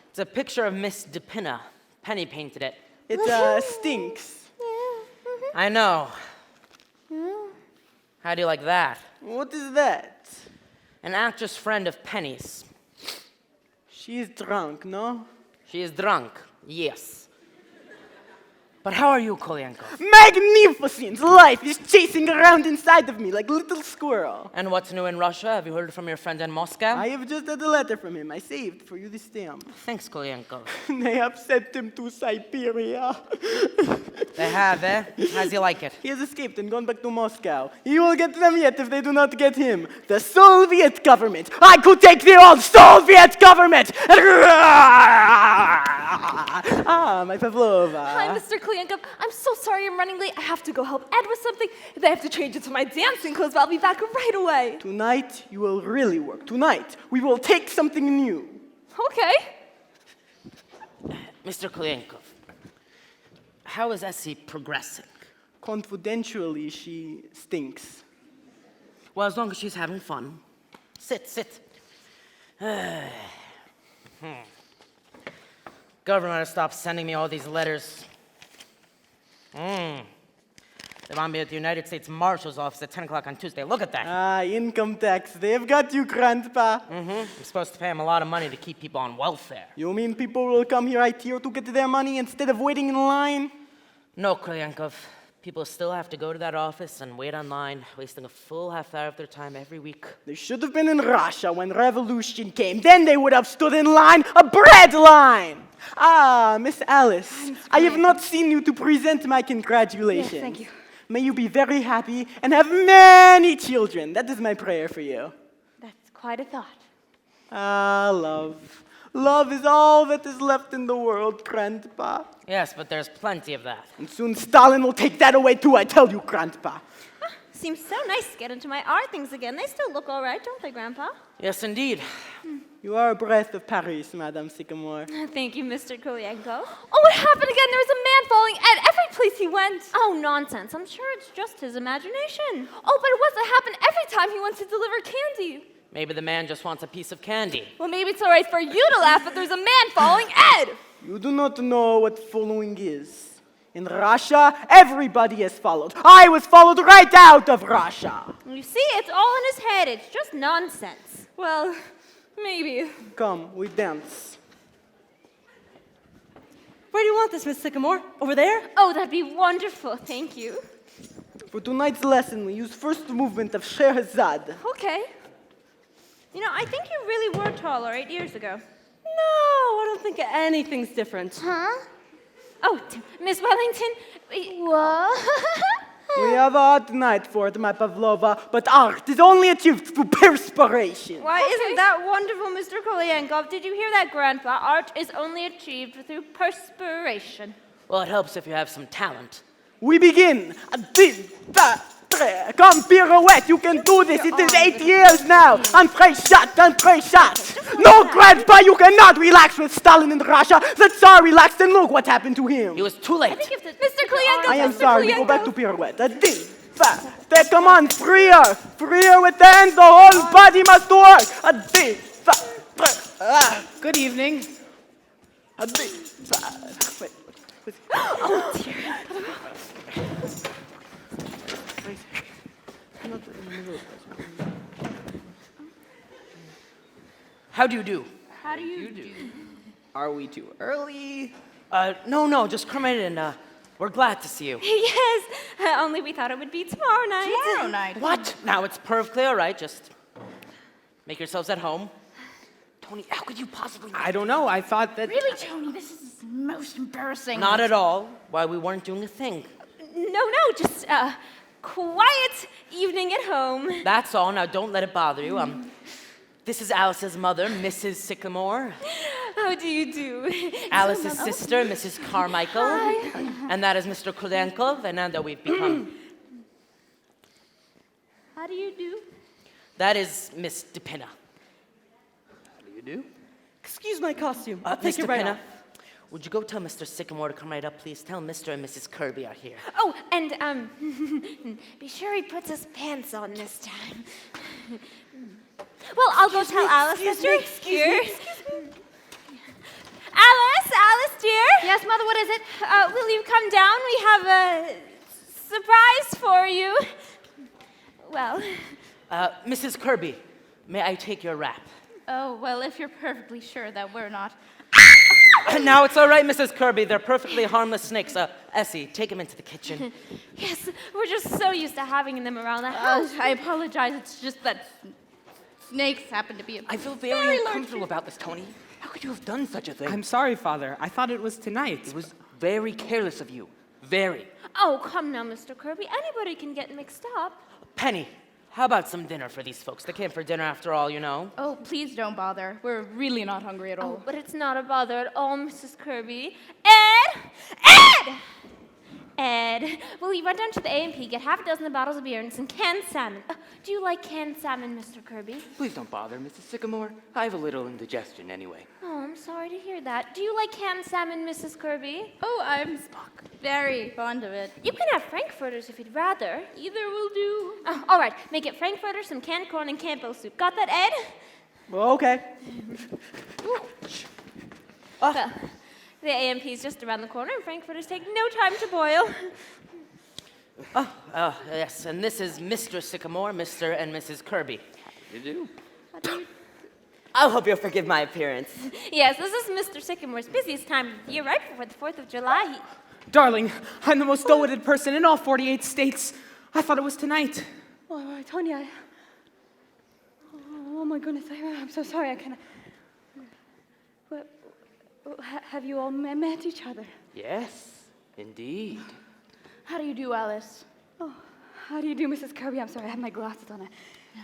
It's a picture of Miss DePinna. Penny painted it. It stinks. I know. How do you like that? What is that? An actress friend of Penny's. She is drunk, no? She is drunk, yes. But how are you, Kolyankov? Magnificent! Life is chasing around inside of me like a little squirrel. And what's new in Russia? Have you heard from your friend in Moscow? I have just had a letter from him. I saved for you the stamp. Thanks, Kolyankov. They have sent him to Siberia. They have, eh? How's he like it? He has escaped and gone back to Moscow. He will get them yet if they do not get him. The Soviet government. I could take the old Soviet government. Ah, my Pavlova. Hi, Mr. Klyankov. I'm so sorry I'm running late. I have to go help Ed with something. They have to change into my dancing clothes, but I'll be back right away. Tonight, you will really work. Tonight, we will take something new. Okay. Mr. Kolyankov, how is Essie progressing? Confidentially, she stinks. Well, as long as she's having fun. Sit. Government has stopped sending me all these letters. They want me at the United States Marshal's office at 10 o'clock on Tuesday. Look at that. Ah, income tax. They have got you, Grandpa. I'm supposed to pay them a lot of money to keep people on welfare. You mean people will come right here to get their money instead of waiting in line? No, Kolyankov. People still have to go to that office and wait online, wasting a full half hour of their time every week. They should have been in Russia when revolution came. Then they would have stood in line, a bread line. Ah, Miss Alice, I have not seen you to present my congratulations. Yes, thank you. May you be very happy and have many children. That is my prayer for you. That's quite a thought. Ah, love. Love is all that is left in the world, Grandpa. Yes, but there's plenty of that. And soon Stalin will take that away too, I tell you, Grandpa. Seems so nice to get into my art things again. They still look all right, don't they, Grandpa? Yes, indeed. You are a breath of Paris, Madame Sycamore. Thank you, Mr. Kolyanko. Oh, what happened again? There was a man following Ed every place he went. Oh, nonsense. I'm sure it's just his imagination. Oh, but it wasn't happen every time he went to deliver candy. Maybe the man just wants a piece of candy. Well, maybe it's all right for you to laugh, but there's a man following Ed. You do not know what following is. In Russia, everybody has followed. I was followed right out of Russia. You see, it's all in his head. It's just nonsense. Well, maybe. Come, we dance. Where do you want this, Miss Sycamore? Over there? Oh, that'd be wonderful. Thank you. For tonight's lesson, we use first movement of Scheherazade. Okay. You know, I think you really were taller 8 years ago. No, I don't think anything's different. Huh? Oh, Miss Wellington. Whoa. We have a hot night for it, my Pavlova, but art is only achieved through perspiration. Why isn't that wonderful, Mr. Kolyankov? Did you hear that, Grandpa? Art is only achieved through perspiration. Well, it helps if you have some talent. We begin. Come, pirouette, you can do this. It is 8 years now. Entree shot. No, Grandpa, you cannot relax with Stalin in Russia. The Tsar relaxed, and look what happened to him. He was too late. Mr. Klyankov, I am Mr. sorry, we go Klyankov. back to pirouette. Come on, freer with the hands, the whole body must work. Good evening. Oh, dear. How do you do? How do you do? Are we too early? No, just come right in. We're glad to see you. Yes, only we thought it would be tomorrow night. What? Now it's perfectly all right. Just make yourselves at home. Tony, how could you possibly... I don't know. I thought that... Really, Tony, this is most embarrassing. Not at all. Why, we weren't doing a thing. No, just quiet evening at home. That's all. Now, don't let it bother you. This is Alice's mother, Mrs. Sycamore. How do you do? Alice's sister, Mrs. Carmichael. And that is Mr. Kolyankov, and now that we've become... How do you do? That is Miss DePina. How do you do? Excuse my costume. I'll take Miss it right DePina, off. would you go tell Mr. Sycamore to come right up, please? Tell Mr. and Mrs. Kirby are here. Oh, and be sure he puts his pants on this time. Well, I'll go tell Alice that you're here. Alice, dear. Yes, Mother, what is it? Will you come down? We have a surprise for you. Well, Mrs. Kirby, may I take your wrap? Oh, well, if you're perfectly sure that we're not. Now it's all right, Mrs. Kirby. They're perfectly harmless snakes. Essie, take them into the kitchen. Yes, we're just so used to having them around the house. I apologize. It's just that snakes happen to be a I feel very uncomfortable about this, Tony. How could you have done such a thing? I'm sorry, Father. I thought it was tonight. It was very careless of you. Very. Oh, come now, Mr. Kirby. Anybody can get mixed up. Penny, how about some dinner for these folks? They came for dinner after all, you know. Oh, please don't bother. We're really not hungry at all. Oh, but it's not a bother at all, Mrs. Kirby. Ed! Ed, will you run down to the A&P, get half a dozen of bottles of beer and some canned salmon? Do you like canned salmon, Mr. Kirby? Please don't bother, Mrs. Sycamore. I have a little indigestion anyway. Oh, I'm sorry to hear that. Do you like canned salmon, Mrs. Kirby? Oh, I'm very fond of it. You can have frankfurters if you'd rather. Either will do. Oh, all right, make it frankfurters, some canned corn, and Campbell soup. Got that, Ed? Well, okay. Well, the A&P is just around the corner, and frankfurters take no time to boil. Yes, and this is Mr. Sycamore, Mr. and Mrs. Kirby. You do? I hope you'll forgive my appearance. Yes, this is Mr. Sycamore's busiest time of the year, right before the 4th of July. Darling, I'm the most delighted person in all 48 states. I thought it was tonight. Oh, Tony, oh my goodness, I'm so sorry. I kind of. Have you all met each other? Yes, indeed. How do you do, Alice? Oh, how do you do, Mrs. Kirby? I'm sorry, I have my glasses on.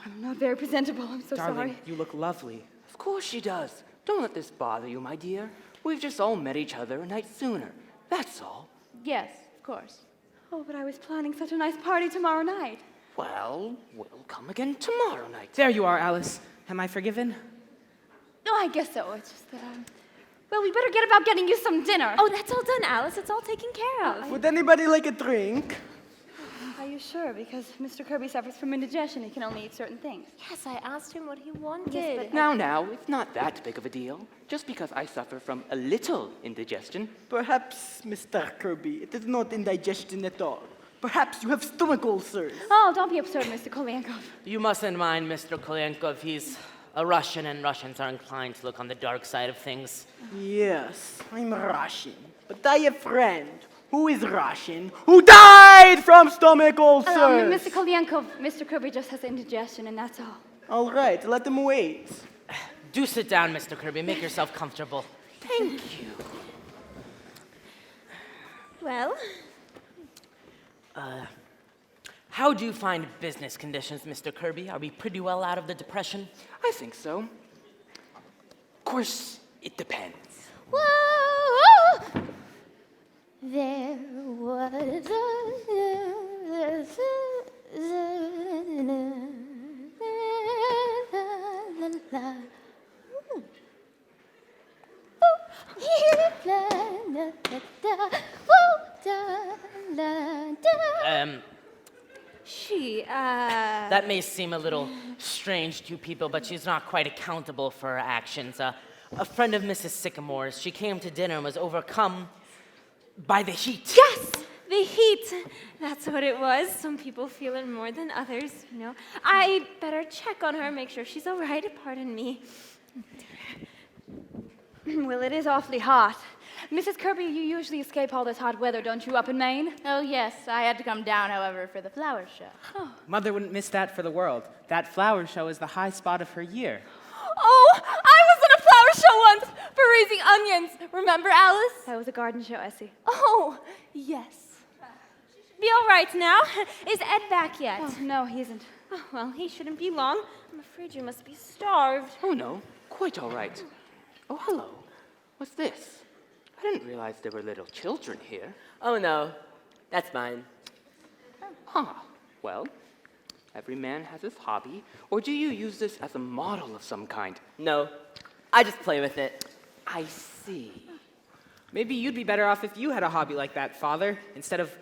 I'm not very presentable. I'm so Darling, sorry. you look lovely. Of course she does. Don't let this bother you, my dear. We've just all met each other a night sooner. That's all. Yes, of course. Oh, but I was planning such a nice party tomorrow night. Well, we'll come again tomorrow night. There you are, Alice. Am I forgiven? No, I guess so. It's just that, well, we better get about getting you some dinner. Oh, that's all done, Alice. It's all taken care of. Would anybody like a drink? Are you sure? Because Mr. Kirby suffers from indigestion. He can only eat certain things. Yes, I asked him what he wanted. Yes, but Now, it's not that big of a deal. Just because I suffer from a little indigestion. Perhaps, Mr. Kirby, it is not indigestion at all. Perhaps you have stomach ulcers. Oh, don't be absurd, Mr. Kolyankov. You mustn't mind Mr. Kolyankov. He's a Russian, and Russians are inclined to look on the dark side of things. Yes, I'm Russian. But I have a friend who is Russian who died from stomach ulcers. Mr. Kolyankov, Mr. Kirby just has indigestion, and that's all. All right, let him wait. Do sit down, Mr. Kirby. Make yourself comfortable. Thank you. Well, How do you find business conditions, Mr. Kirby? Are we pretty well out of the depression? I think so. Of course, it depends. Whoa! There was That may seem a little strange to people, but she's not quite accountable for her actions. A friend of Mrs. Sycamore's, she came to dinner and was overcome by the heat. yes, the heat. That's what it was. Some people feel it more than others, you know. I better check on her, make sure she's all right. Pardon me. Well, it is awfully hot. Mrs. Kirby, you usually escape all this hot weather, don't you, up in Maine? Oh, yes. I had to come down, however, for the flower show. Mother wouldn't miss that for the world. That flower show is the high spot of her year. Oh, I was in a flower show once for raising onions. Remember, Alice? That was a garden show, Essie. Oh, yes. Be all right now. Is Ed back yet? Oh, no, he isn't. Oh, well, he shouldn't be long. I'm afraid you must be starved. Oh, no. Quite all right. Oh, hello. What's this? I didn't realize there were little children here. Oh no, that's mine. Huh. Well, every man has his hobby. Or do you use this as a model of some kind? No, I just play with it. I see. Maybe you'd be better off if you had a hobby like that, Father, instead of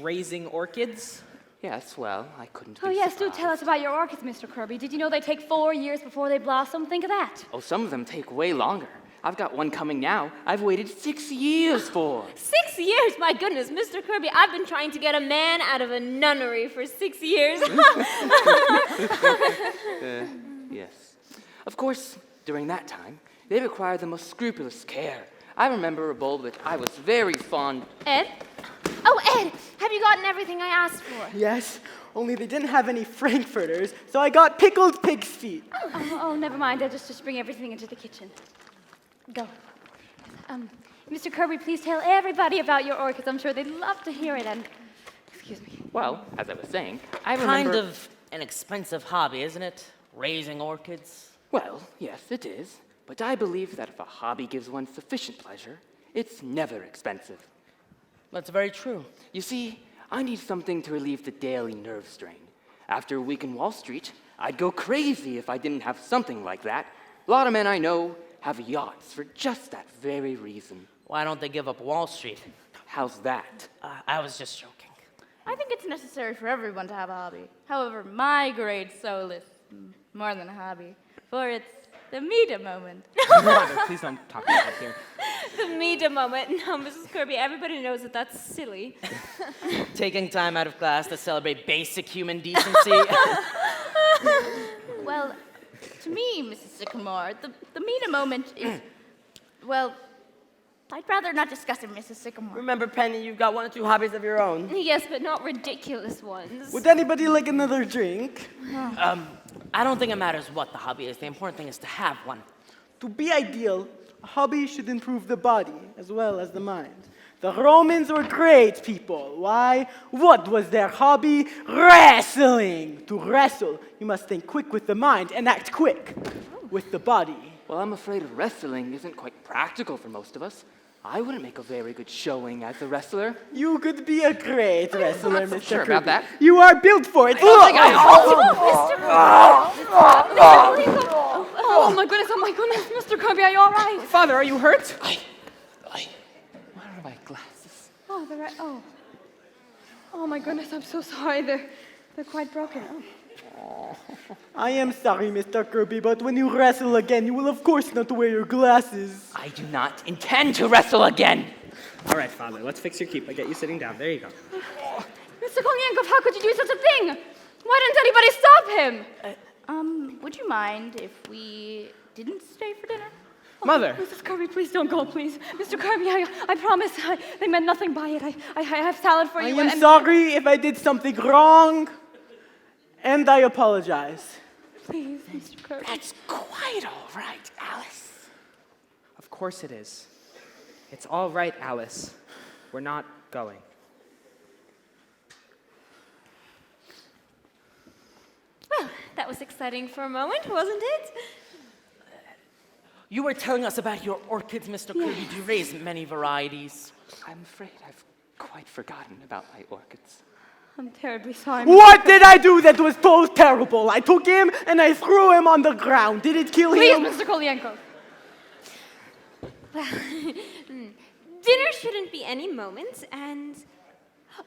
raising orchids. Yes, well, I couldn't Oh, be yes, do surprised. tell us about your orchids, Mr. Kirby. Did you know they take 4 years before they blossom? Think of that. Oh, some of them take way longer. I've got one coming now. I've waited 6 years for. 6 years? My goodness, Mr. Kirby, I've been trying to get a man out of a nunnery for 6 years. Yes. Of course, during that time, they require the most scrupulous care. I remember a bulb that I was very fond. Ed? Oh, Ed, have you gotten everything I asked for? Yes, only they didn't have any frankfurters, so I got pickled pig's feet. Oh, never mind. I just bring everything into the kitchen. Go. Mr. Kirby, please tell everybody about your orchids. I'm sure they'd love to hear it. And excuse me. Well, as I was saying, I remember. Kind of an expensive hobby, isn't it? Raising orchids. Well, yes, it is. But I believe that if a hobby gives one sufficient pleasure, it's never expensive. That's very true. You see, I need something to relieve the daily nerve strain. After a week in Wall Street, I'd go crazy if I didn't have something like that. A lot of men I know have yachts for just that very reason. Why don't they give up Wall Street? How's that? I was just joking. I think it's necessary for everyone to have a hobby. However, my great soul is more than a hobby, for it's the meet-a moment. Mother, please don't talk about it here. The meet-a moment. No, Mrs. Kirby, everybody knows that that's silly. Taking time out of class to celebrate basic human decency. Well, to me, Mrs. Sycamore, the meet-a moment is, well, I'd rather not discuss it, Mrs. Sycamore. Remember, Penny, you've got one or two hobbies of your own. Yes, but not ridiculous ones. Would anybody like another drink? I don't think it matters what the hobby is. The important thing is to have one. To be ideal, a hobby should improve the body as well as the mind. The Romans were great people. Why? What was their hobby? Wrestling. To wrestle, you must think quick with the mind and act quick with the body. Well, I'm afraid wrestling isn't quite practical for most of us. I wouldn't make a very good showing as a wrestler. You could be a great wrestler, not so Mr. sure Kirby. about that. You are built for it. don't think Oh my goodness, Mr. Kirby, are you all right? Father, are you hurt? Where are my glasses? Oh, they're right. Oh. Oh my goodness, I'm so sorry. They're quite broken. Oh. I am sorry, Mr. Kirby, but when you wrestle again, you will of course not wear your glasses. I do not intend to wrestle again. All right, Father, let's fix your keep. I get you sitting down. There you go. Mr. Kolyankov, how could you do such a thing? Why didn't anybody stop him? Would you mind if we didn't stay for dinner? Mother. Mrs. Kirby, please don't go, please. Mr. Kirby, I promise, they meant nothing by it. I have salad for I you. am sorry if I did something wrong, and I apologize. Please, Mr. Kirby. That's quite all right, Alice. Of course it is. It's all right, Alice. We're not going. Well, that was exciting for a moment, wasn't it? You were telling us about your orchids, Mr. Kirby. Do you raise many varieties? I'm afraid I've quite forgotten about my orchids. I'm terribly sorry. What did I do that was so terrible? I took him and I threw him on the ground. Did it kill Please, him? Mr. Kolyankov. Well, dinner shouldn't be any moment, and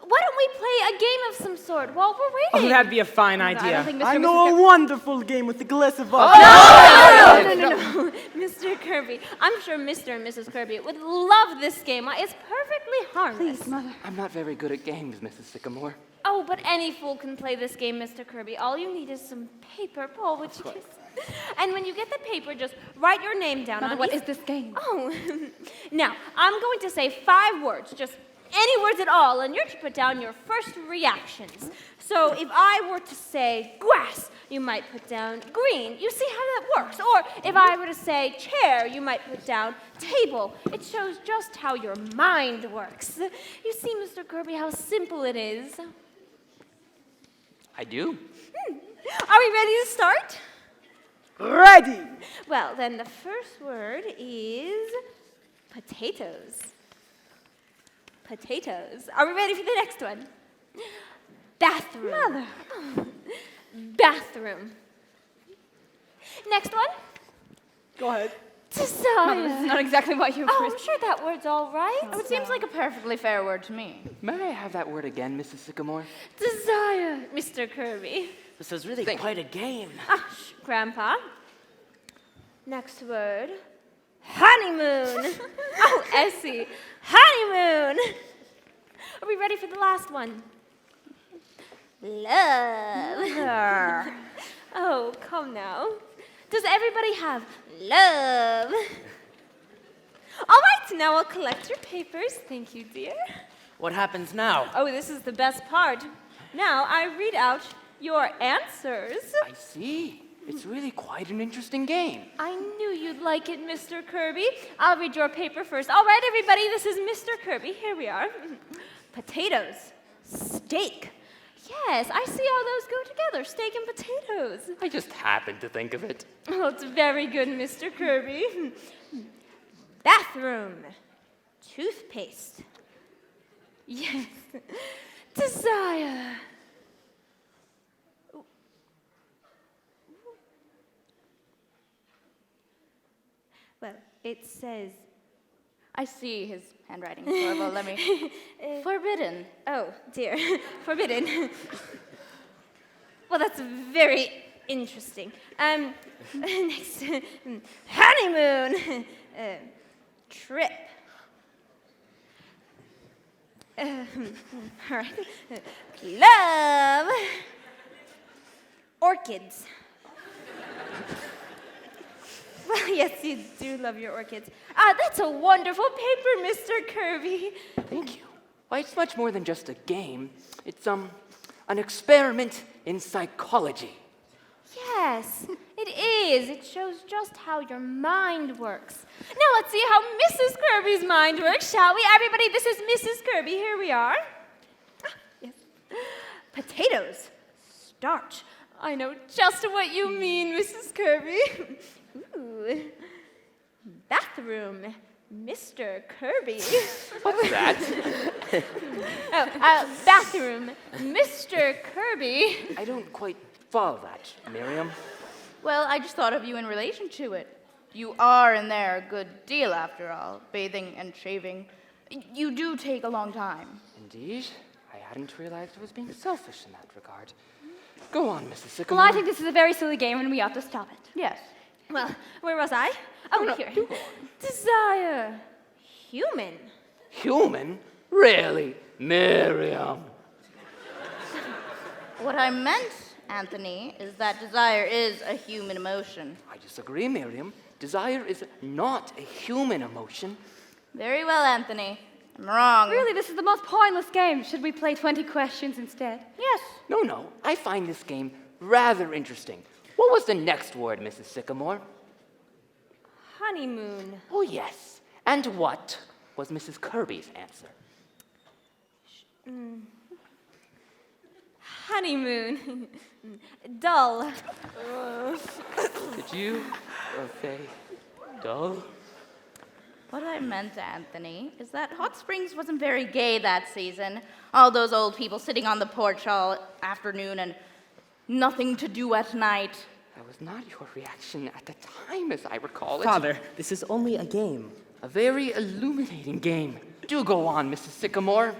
why don't we play a game of some sort while we're Oh, waiting? that'd be a fine I don't idea. think Mr. I Mrs. know Kirby- a wonderful game with a glass of vodka. No. Mr. Kirby. I'm sure Mr. and Mrs. Kirby would love this game. It's perfectly harmless. Please, Mother. I'm not very good at games, Mrs. Sycamore. Oh, but any fool can play this game, Mr. Kirby. All you need is some paper. Paul, would you just... And when you get the paper, just write your name down Mother, on what each- is this game? Oh, now, I'm going to say 5 words, just any words at all, and you're to put down your first reactions. So if I were to say grass, you might put down green. You see how that works? Or if I were to say chair, you might put down table. It shows just how your mind works. You see, Mr. Kirby, how simple it is. I do. Are we ready to start? Ready. Well, then the first word is potatoes. Potatoes. Are we ready for the next one? Bathroom. Mother. Bathroom. Next one? Go ahead. Mother, this Desire. is not exactly what you Oh, I'm sure that word's all right. It seems like a perfectly fair word to me. May I have that word again, Mrs. Sycamore? Desire, Mr. Kirby. This is really quite a game. Grandpa. Next word. Honeymoon. Oh, Essie. Honeymoon. Are we ready for the last one? Love. Oh, come now. Does everybody have love? All right, now I'll collect your papers. Thank you, dear. What happens now? Oh, this is the best part. Now I read out your answers. I see. It's really quite an interesting game. I knew you'd like it, Mr. Kirby. I'll read your paper first. All right, everybody, this is Mr. Kirby. Here we are. Potatoes. Steak. Yes, I see how those go together, steak and potatoes. I just happened to think of it. Oh, it's very good, Mr. Kirby. Bathroom. Toothpaste. Yes. Desire. Well, it says... I see his handwriting, horrible. Let me. Forbidden. Oh, dear. Forbidden. Well, that's very interesting. Next. Honeymoon. Trip. All right. Love. Orchids. Well, yes, you do love your orchids. That's a wonderful paper, Mr. Kirby. Thank you. Why, it's much more than just a game. It's, an experiment in psychology. Yes, it is. It shows just how your mind works. Now let's see how Mrs. Kirby's mind works, shall we? Everybody, this is Mrs. Kirby. Here we are. Yes. Potatoes. Starch. I know just what you mean, Mrs. Kirby. Ooh. Bathroom. Mr. Kirby. What's that? Bathroom. Mr. Kirby. I don't quite follow that, Miriam. Well, I just thought of you in relation to it. You are in there a good deal, after all, bathing and shaving. You do take a long time. Indeed. I hadn't realized I was being selfish in that regard. Go on, Mrs. Sycamore. Well, I think this is a very silly game and we ought to stop it. Yes. Well, where was I? Oh, here. Desire. Human. Human? Really? Miriam. What I meant, Anthony, is that desire is a human emotion. I disagree, Miriam. Desire is not a human emotion. Very well, Anthony. I'm wrong. Really, this is the most pointless game. Should we play 20 questions instead? Yes. No. I find this game rather interesting. What was the next word, Mrs. Sycamore? Honeymoon. Oh, yes. And what was Mrs. Kirby's answer? Honeymoon. Dull. Did you say dull? What I meant, Anthony, is that Hot Springs wasn't very gay that season. All those old people sitting on the porch all afternoon and nothing to do at night. That was not your reaction at the time, as I recall it. Father, this is only a game. A very illuminating game. Do go on, Mrs. Sycamore.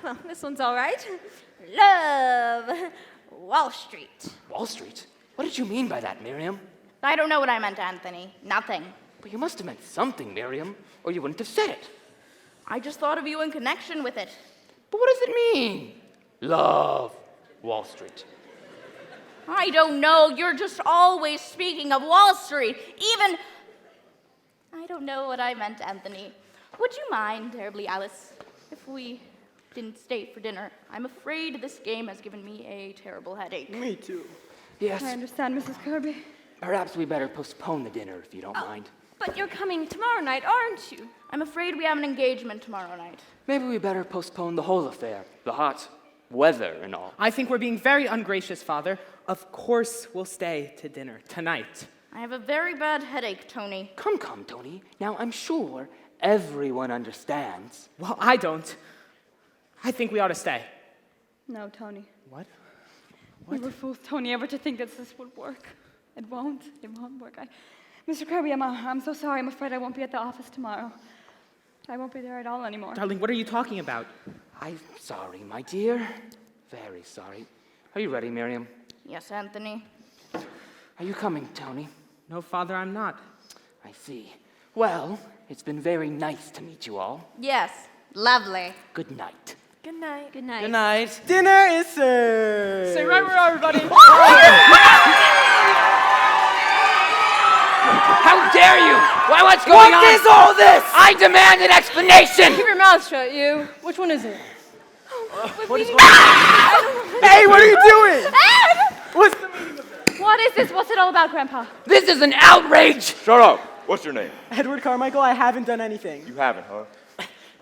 Well, this one's all right. Love. Wall Street. Wall Street? What did you mean by that, Miriam? I don't know what I meant, Anthony. Nothing. But you must have meant something, Miriam, or you wouldn't have said it. I just thought of you in connection with it. But what does it mean? Love Wall Street. I don't know. You're just always speaking of Wall Street. Even... I don't know what I meant, Anthony. Would you mind, terribly Alice, if we didn't stay for dinner? I'm afraid this game has given me a terrible headache. Me too. Yes, I understand, Mrs. Kirby. perhaps we better postpone the dinner if you don't mind. But you're coming tomorrow night, aren't you? I'm afraid we have an engagement tomorrow night. Maybe we better postpone the whole affair, the hot weather and all. I think we're being very ungracious, Father. Of course we'll stay to dinner tonight. I have a very bad headache, Tony. Come, Tony. Now, I'm sure everyone understands. Well, I don't. I think we ought to stay. No, Tony. What? We were fools, Tony, ever to think that this would work. It won't. It won't work. Mr. Kirby, I'm so sorry. I'm afraid I won't be at the office tomorrow. I won't be there at all anymore. Darling, what are you talking about? I'm sorry, my dear. Very sorry. Are you ready, Miriam? Yes, Anthony. Are you coming, Tony? No, Father, I'm not. I see. Well, it's been very nice to meet you all. Yes, lovely. Good night. Good night. Good night. Good night. Dinner is served. Say right where everybody. How dare you? What's going on? What is all this? I demand an explanation! Keep your mouth shut, you. Which one is it? What is going on? Hey, what are you doing? What's the meaning of this? What is this? What's it all about, Grandpa? This is an outrage! Shut up. What's your name? Edward Carmichael, I haven't done anything. You haven't, huh?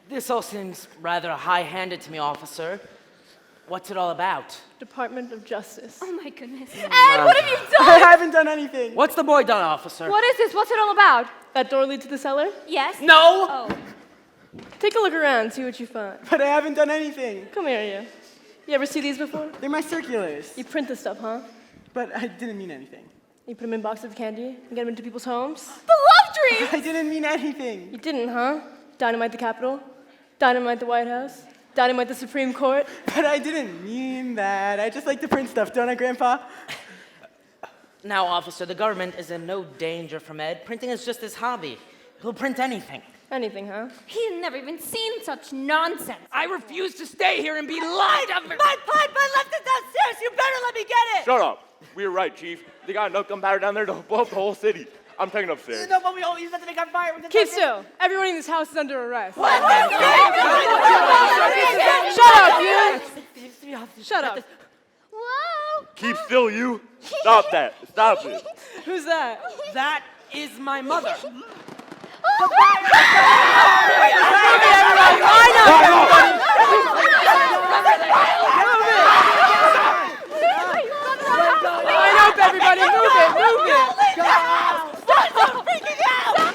This all seems rather high-handed to me, officer. What's it all about? Department of Justice. Oh my goodness. Ed, what have you done? I haven't done anything. What's the boy done, officer? What is this? What's it all about? That door leads to the cellar? Yes? No! Oh. Take a look around, see what you find. But I haven't done anything. Come here, you. You ever see these before? They're my circulars. You print this stuff, huh? But I didn't mean anything. You put them in boxes of candy and get them into people's homes? The love dream! I didn't mean anything. You didn't, huh? Dynamite the Capitol? Dynamite the White House? Dynamite the Supreme Court? But I didn't mean that. I just like to print stuff, don't I, Grandpa? Now, officer, the government is in no danger from Ed. Printing is just his hobby. He'll print anything. Anything, huh? He had never even seen such nonsense. I refuse to stay here and be lied of. My pipe, I left it downstairs. You better let me get it. Shut up. We were right, Chief. They got enough gunpowder down there to blow up the whole city. I'm taking it upstairs. No, but we all use that to make our fire. Keep still. Everyone in this house is under arrest. What? Shut up, you! Shut up. Whoa! Keep still, you. Stop that. Stop it. Who's that? That is my mother. Line up, everybody. Move it. Move it. Stop freaking out!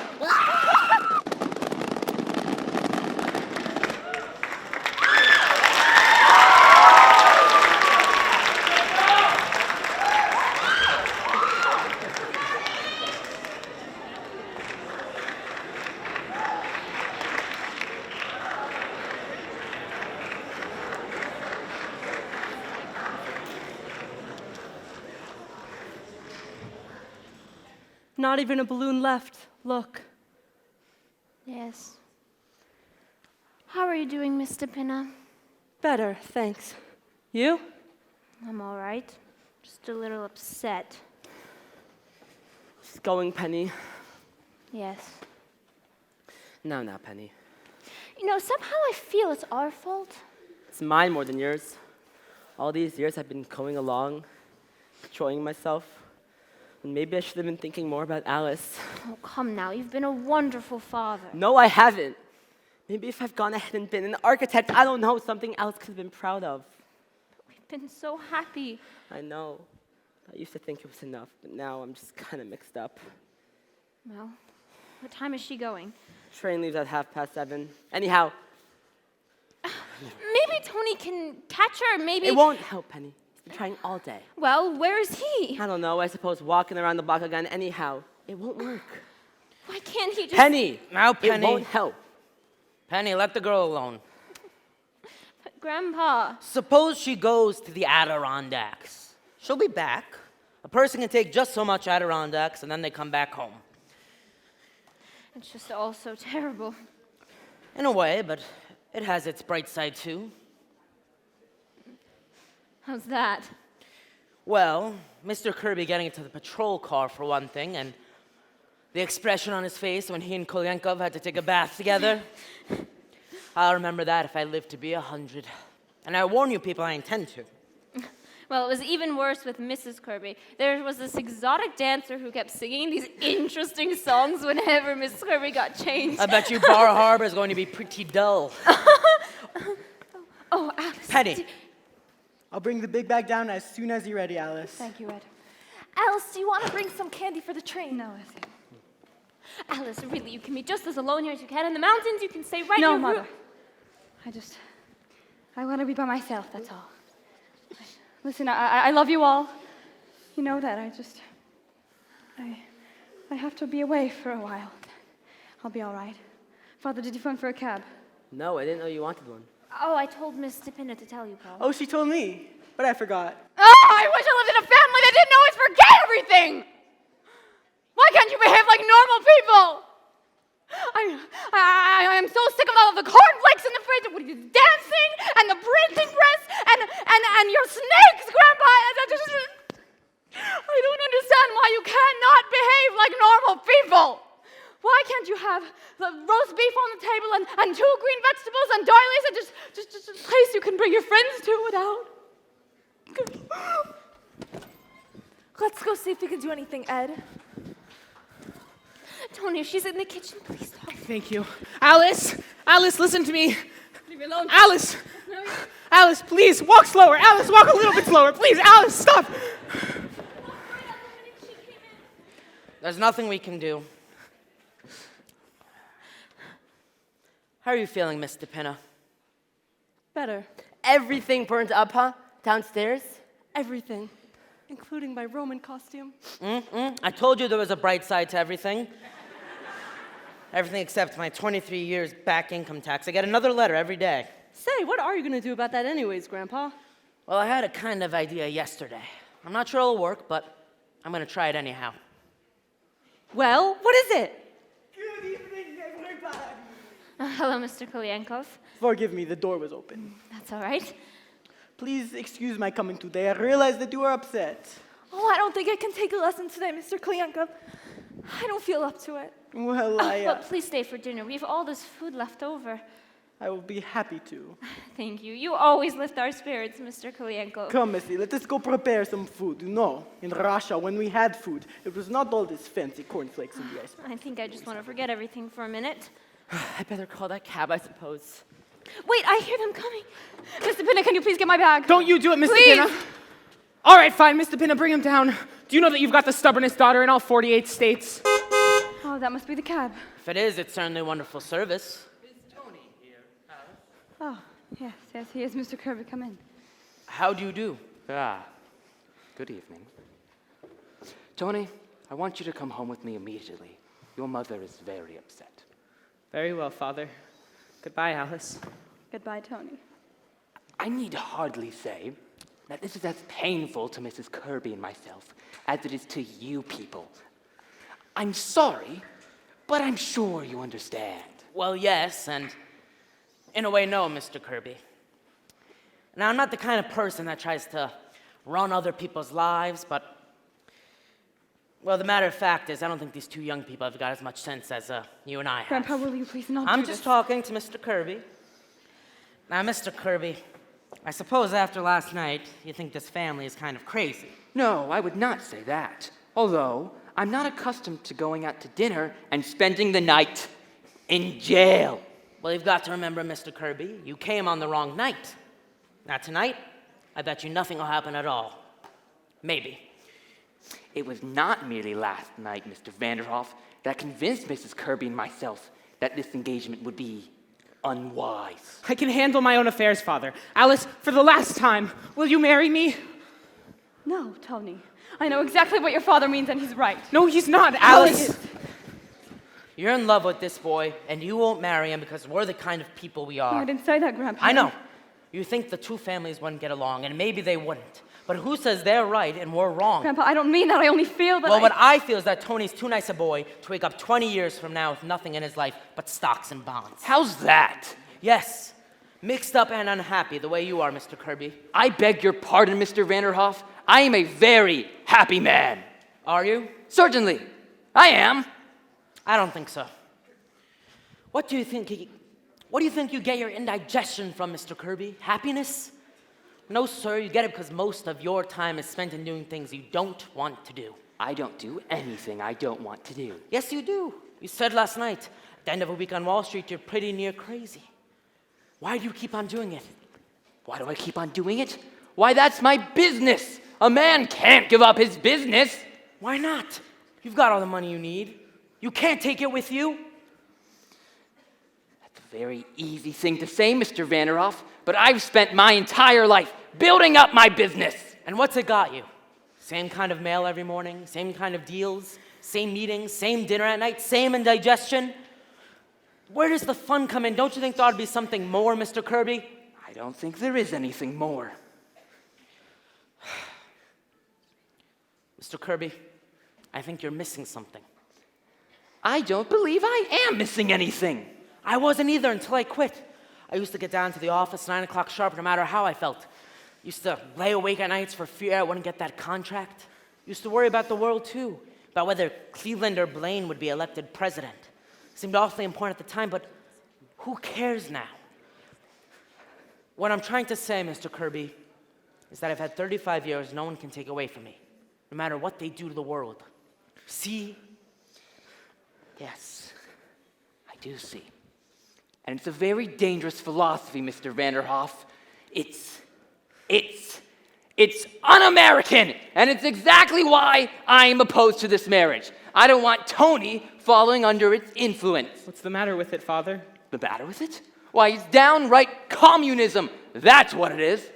Not even a balloon left. Look. Yes. How are you doing, Mr. Pinna? Better, thanks. You? I'm all right. Just a little upset. It's going, Penny. Yes. No, Penny. You know, somehow I feel it's our fault. It's mine more than yours. All these years I've been going along, enjoying myself. And maybe I should have been thinking more about Alice. Oh, come now. You've been a wonderful father. No, I haven't. Maybe if I've gone ahead and been an architect, I don't know, something else could have been proud of. We've been so happy. I know. I used to think it was enough, but now I'm just kind of mixed up. Well, what time is she going? Train leaves at 7:30. Anyhow, Maybe Tony can catch her, maybe. it won't help, Penny. He's been trying all day. Well, where is he? I don't know, I suppose walking around the block again. Anyhow, it won't work. Why can't he just... Penny! Now, It Penny. won't help. Penny, let the girl alone. But Grandpa... Suppose she goes to the Adirondacks. She'll be back. A person can take just so much Adirondacks, and then they come back home. It's just all so terrible. In a way, but it has its bright side, too. How's that? Well, Mr. Kirby getting into the patrol car, for one thing, and the expression on his face when he and Kolyankov had to take a bath together. I'll remember that if I live to be 100. And I warn you people, I intend to. Well, it was even worse with Mrs. Kirby. There was this exotic dancer who kept singing these interesting songs whenever Mrs. Kirby got changed. I bet you Bar Harbor is going to be pretty dull. Oh, Alice. Penny. I'll bring the big bag down as soon as you're ready, Alice. Thank you, Ed. Alice, do you want to bring some candy for the train? No, I think. Alice, really, you can be just as alone here as you can in the mountains. You can stay right No, in your Mother. room. I want to be by myself, that's all. Listen, I love you all. You know that. I have to be away for a while. I'll be all right. Father, did you phone for a cab? No, I didn't know you wanted one. Oh, I told Miss Stipina to tell you, Paul. Oh, she told me, but I forgot. Oh, I wish I lived in a family that didn't always forget everything! Why can't you behave like normal people? I am so sick of all of the cornflakes in the fridge, with the dancing, and the printing press, and your snakes, Grandpa! I don't understand why you cannot behave like normal people. Why can't you have the roast beef on the table and 2 green vegetables and doilies and just a place you can bring your friends to without? Let's go see if we can do anything, Ed. Tony, she's in the kitchen. Please talk. Thank you. Alice! Alice, listen to me. Leave me alone. Alice! Alice, please, walk slower. Alice, walk a little bit slower. Please, Alice, stop. There's nothing we can do. How are you feeling, Miss DePina? Better. Everything burnt up, huh? Downstairs? Everything, including my Roman costume. I told you there was a bright side to everything. Everything except my 23 years back income tax. I get another letter every day. Say, what are you going to do about that anyways, Grandpa? Well, I had a kind of idea yesterday. I'm not sure it'll work, but I'm going to try it anyhow. Well, what is it? Good evening, everybody. Hello, Mr. Kolyankov. Forgive me, the door was open. That's all right. Please excuse my coming today. I realize that you are upset. Oh, I don't think I can take a lesson today, Mr. Kolyankov. I don't feel up to it. Well, But please stay for dinner. We have all this food left over. I will be happy to. Thank you. You always lift our spirits, Mr. Kolyankov. Come, Missy, let us go prepare some food. You know, in Russia, when we had food, it was not all this fancy cornflakes in the ice. I think I just want to forget everything for a minute. I better call that cab, I suppose. Wait, I hear them coming. Mr. Pinna, can you please get my bag? Don't you do it, Mr. Please. Pinna. All right, fine, Mr. Pinna, bring him down. Do you know that you've got the stubbornest daughter in all 48 states? Oh, that must be the cab. If it is, it's certainly wonderful service. Oh, yes, he is. Mr. Kirby, come in. How do you do? Good evening. Tony, I want you to come home with me immediately. Your mother is very upset. Very well, Father. Goodbye, Alice. Goodbye, Tony. I need hardly say that this is as painful to Mrs. Kirby and myself as it is to you people. I'm sorry, but I'm sure you understand. Well, yes, and in a way, no, Mr. Kirby. Now, I'm not the kind of person that tries to run other people's lives, but, well, the matter of fact is, I don't think these 2 young people have got as much sense as you and I have. Grandpa, will you please not I'm do just this? talking to Mr. Kirby. Now, Mr. Kirby, I suppose after last night, you think this family is kind of crazy. No, I would not say that. Although, I'm not accustomed to going out to dinner and spending the night in jail. Well, you've got to remember, Mr. Kirby, you came on the wrong night. Now, tonight, I bet you nothing will happen at all. Maybe. It was not merely last night, Mr. Vanderhoff, that convinced Mrs. Kirby and myself that this engagement would be unwise. I can handle my own affairs, Father. Alice, for the last time, will you marry me? No, Tony. I know exactly what your father means, and he's right. No, he's not, Alice. Alice. You're in love with this boy, and you won't marry him because we're the kind of people we No, are. I didn't say that, Grandpa. I know. You think the 2 families wouldn't get along, and maybe they wouldn't. But who says they're right and we're wrong? Grandpa, I don't mean that. I only feel that Well, what I feel is that Tony's too nice a boy to wake up 20 years from now with nothing in his life but stocks and bonds. How's that? Yes. Mixed up and unhappy, the way you are, Mr. Kirby. I beg your pardon, Mr. Vanderhoff. I am a very happy man. Are you? Certainly. I am. I don't think so. What do you think you get your indigestion from, Mr. Kirby? Happiness? No, sir, you get it because most of your time is spent in doing things you don't want to do. I don't do anything I don't want to do. Yes, you do. You said last night, at the end of a week on Wall Street, you're pretty near crazy. Why do you keep on doing it? Why do I keep on doing it? Why, that's my business. A man can't give up his business. Why not? You've got all the money you need. You can't take it with you. That's a very easy thing to say, Mr. Vanderhoff, but I've spent my entire life building up my business. And what's it got you? Same kind of mail every morning, same kind of deals, same meetings, same dinner at night, same indigestion. Where does the fun come in? Don't you think there ought to be something more, Mr. Kirby? I don't think there is anything more. Mr. Kirby, I think you're missing something. I don't believe I am missing anything. I wasn't either until I quit. I used to get down to the office 9 o'clock sharp no matter how I felt. Used to lay awake at nights for fear I wouldn't get that contract. Used to worry about the world too, about whether Cleveland or Blaine would be elected president. Seemed awfully important at the time, but who cares now? What I'm trying to say, Mr. Kirby, is that I've had 35 years no one can take away from me, no matter what they do to the world. See? Yes, I do see. And it's a very dangerous philosophy, Mr. Vanderhoff. It's un-American, and it's exactly why I'm opposed to this marriage. I don't want Tony following under its influence. What's the matter with it, Father? The matter with it? Why, it's downright communism. That's what it is.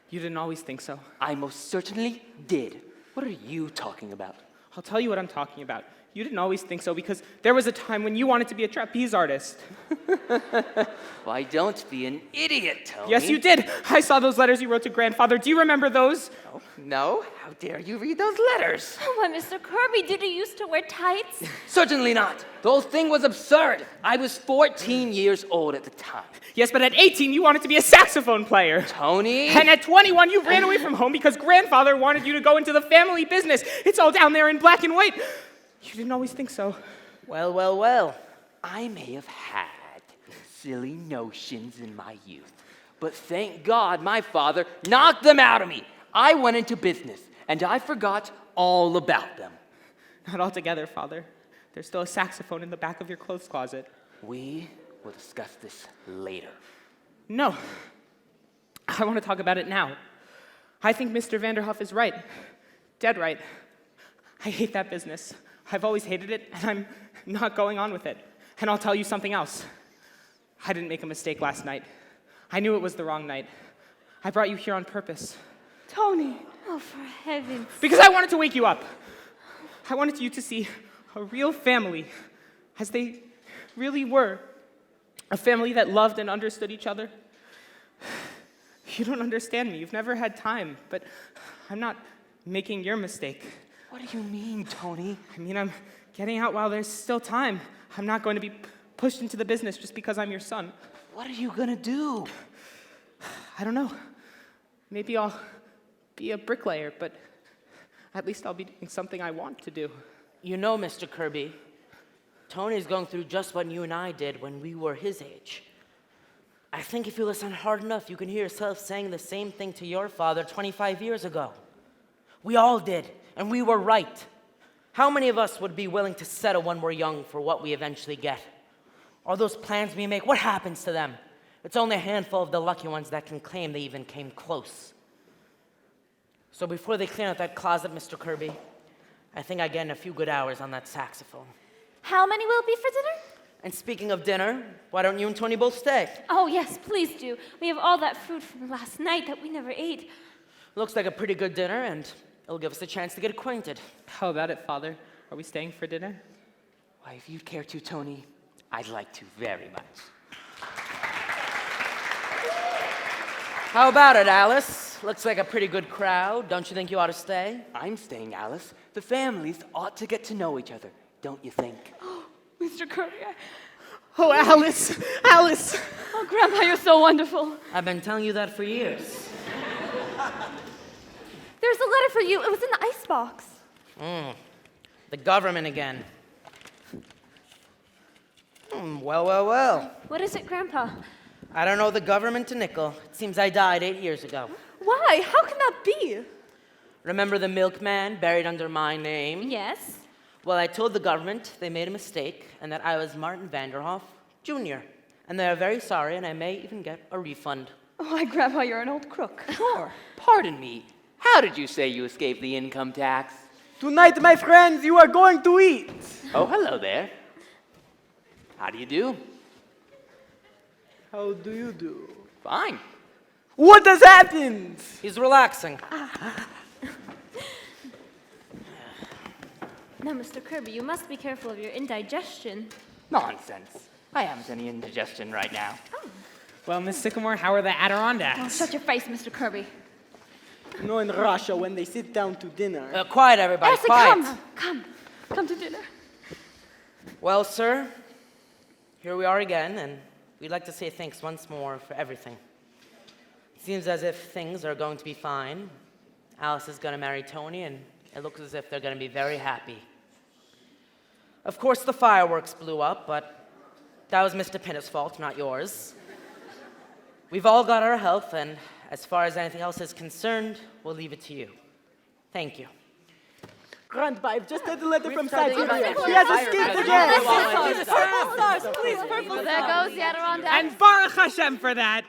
You didn't always think so. I most certainly did. What are you talking about? I'll tell you what I'm talking about. You didn't always think so because there was a time when you wanted to be a trapeze artist. Why, don't be an idiot, Tony. Yes, you did. I saw those letters you wrote to grandfather. Do you remember those? No? How dare you read those letters? Why, Mr. Kirby, did he used to wear tights? Certainly not. The whole thing was absurd. I was 14 years old at the time. Yes, but at 18, you wanted to be a saxophone player. Tony? And at 21, you ran away from home because grandfather wanted you to go into the family business. It's all down there in black and white. You didn't always think so. Well, well, well. I may have had silly notions in my youth, but thank God my father knocked them out of me. I went into business, and I forgot all about them. Not altogether, Father. There's still a saxophone in the back of your clothes closet. We will discuss this later. No. I want to talk about it now. I think Mr. Vanderhoff is right. Dead right. I hate that business. I've always hated it, and I'm not going on with it. And I'll tell you something else. I didn't make a mistake last night. I knew it was the wrong night. I brought you here on purpose. Tony. Oh, for heaven's Because I wanted to wake you up. I wanted you to see a real family as they really were. A family that loved and understood each other. You don't understand me. You've never had time, but I'm not making your mistake. What do you mean, Tony? I mean, I'm getting out while there's still time. I'm not going to be pushed into the business just because I'm your son. What are you gonna do? I don't know. Maybe I'll be a bricklayer, but at least I'll be doing something I want to do. You know, Mr. Kirby, Tony's going through just what you and I did when we were his age. I think if you listen hard enough, you can hear yourself saying the same thing to your father 25 years ago. We all did, and we were right. How many of us would be willing to settle when we're young for what we eventually get? All those plans we make, what happens to them? It's only a handful of the lucky ones that can claim they even came close. So before they clean out that closet, Mr. Kirby, I think I get in a few good hours on that saxophone. How many will it be for dinner? And speaking of dinner, why don't you and Tony both stay? Oh, yes, please do. We have all that food from last night that we never ate. Looks like a pretty good dinner, and it'll give us a chance to get acquainted. How about it, Father? Are we staying for dinner? Why, if you'd care to, Tony, I'd like to very much. How about it, Alice? Looks like a pretty good crowd. Don't you think you ought to stay? I'm staying, Alice. The families ought to get to know each other, don't you think? Mr. Kirby. Oh, Alice! Alice! Oh, Grandpa, you're so wonderful. I've been telling you that for years. There's a letter for you. It was in the icebox. The government again. Well, well, well. What is it, Grandpa? I don't know the government a nickel. It seems I died 8 years ago. Why? How can that be? Remember the milkman buried under my name? Yes. Well, I told the government they made a mistake and that I was Martin Vanderhoff, Jr. And they are very sorry, and I may even get a refund. Oh, why, Grandpa, you're an old crook. Pardon me. How did you say you escaped the income tax? Tonight, my friends, you are going to eat. Oh, hello there. How do you do? How do you do? Fine. What has happened? He's relaxing. Now, Mr. Kirby, you must be careful of your indigestion. Nonsense. I haven't any indigestion right now. Well, Miss Sycamore, how are the Adirondacks? Oh, shut your face, Mr. Kirby. You know, in Russia, when they sit down to dinner, Quiet, everybody, Elsie, quiet. come to dinner. Well, sir, here we are again, and we'd like to say thanks once more for everything. It seems as if things are going to be fine. Alice is going to marry Tony, and It looks as if they're going to be very happy. Of course, the fireworks blew up, but that was Mr. Pinner's fault, not yours. We've all got our health, and as far as anything else is concerned, we'll leave it to you. Thank you. Grandpa, I've just had a letter from started Siberia. about He has fire escaped protection. again. Purple stars, please, purple There goes the Adirondack. And Baruch Hashem for that.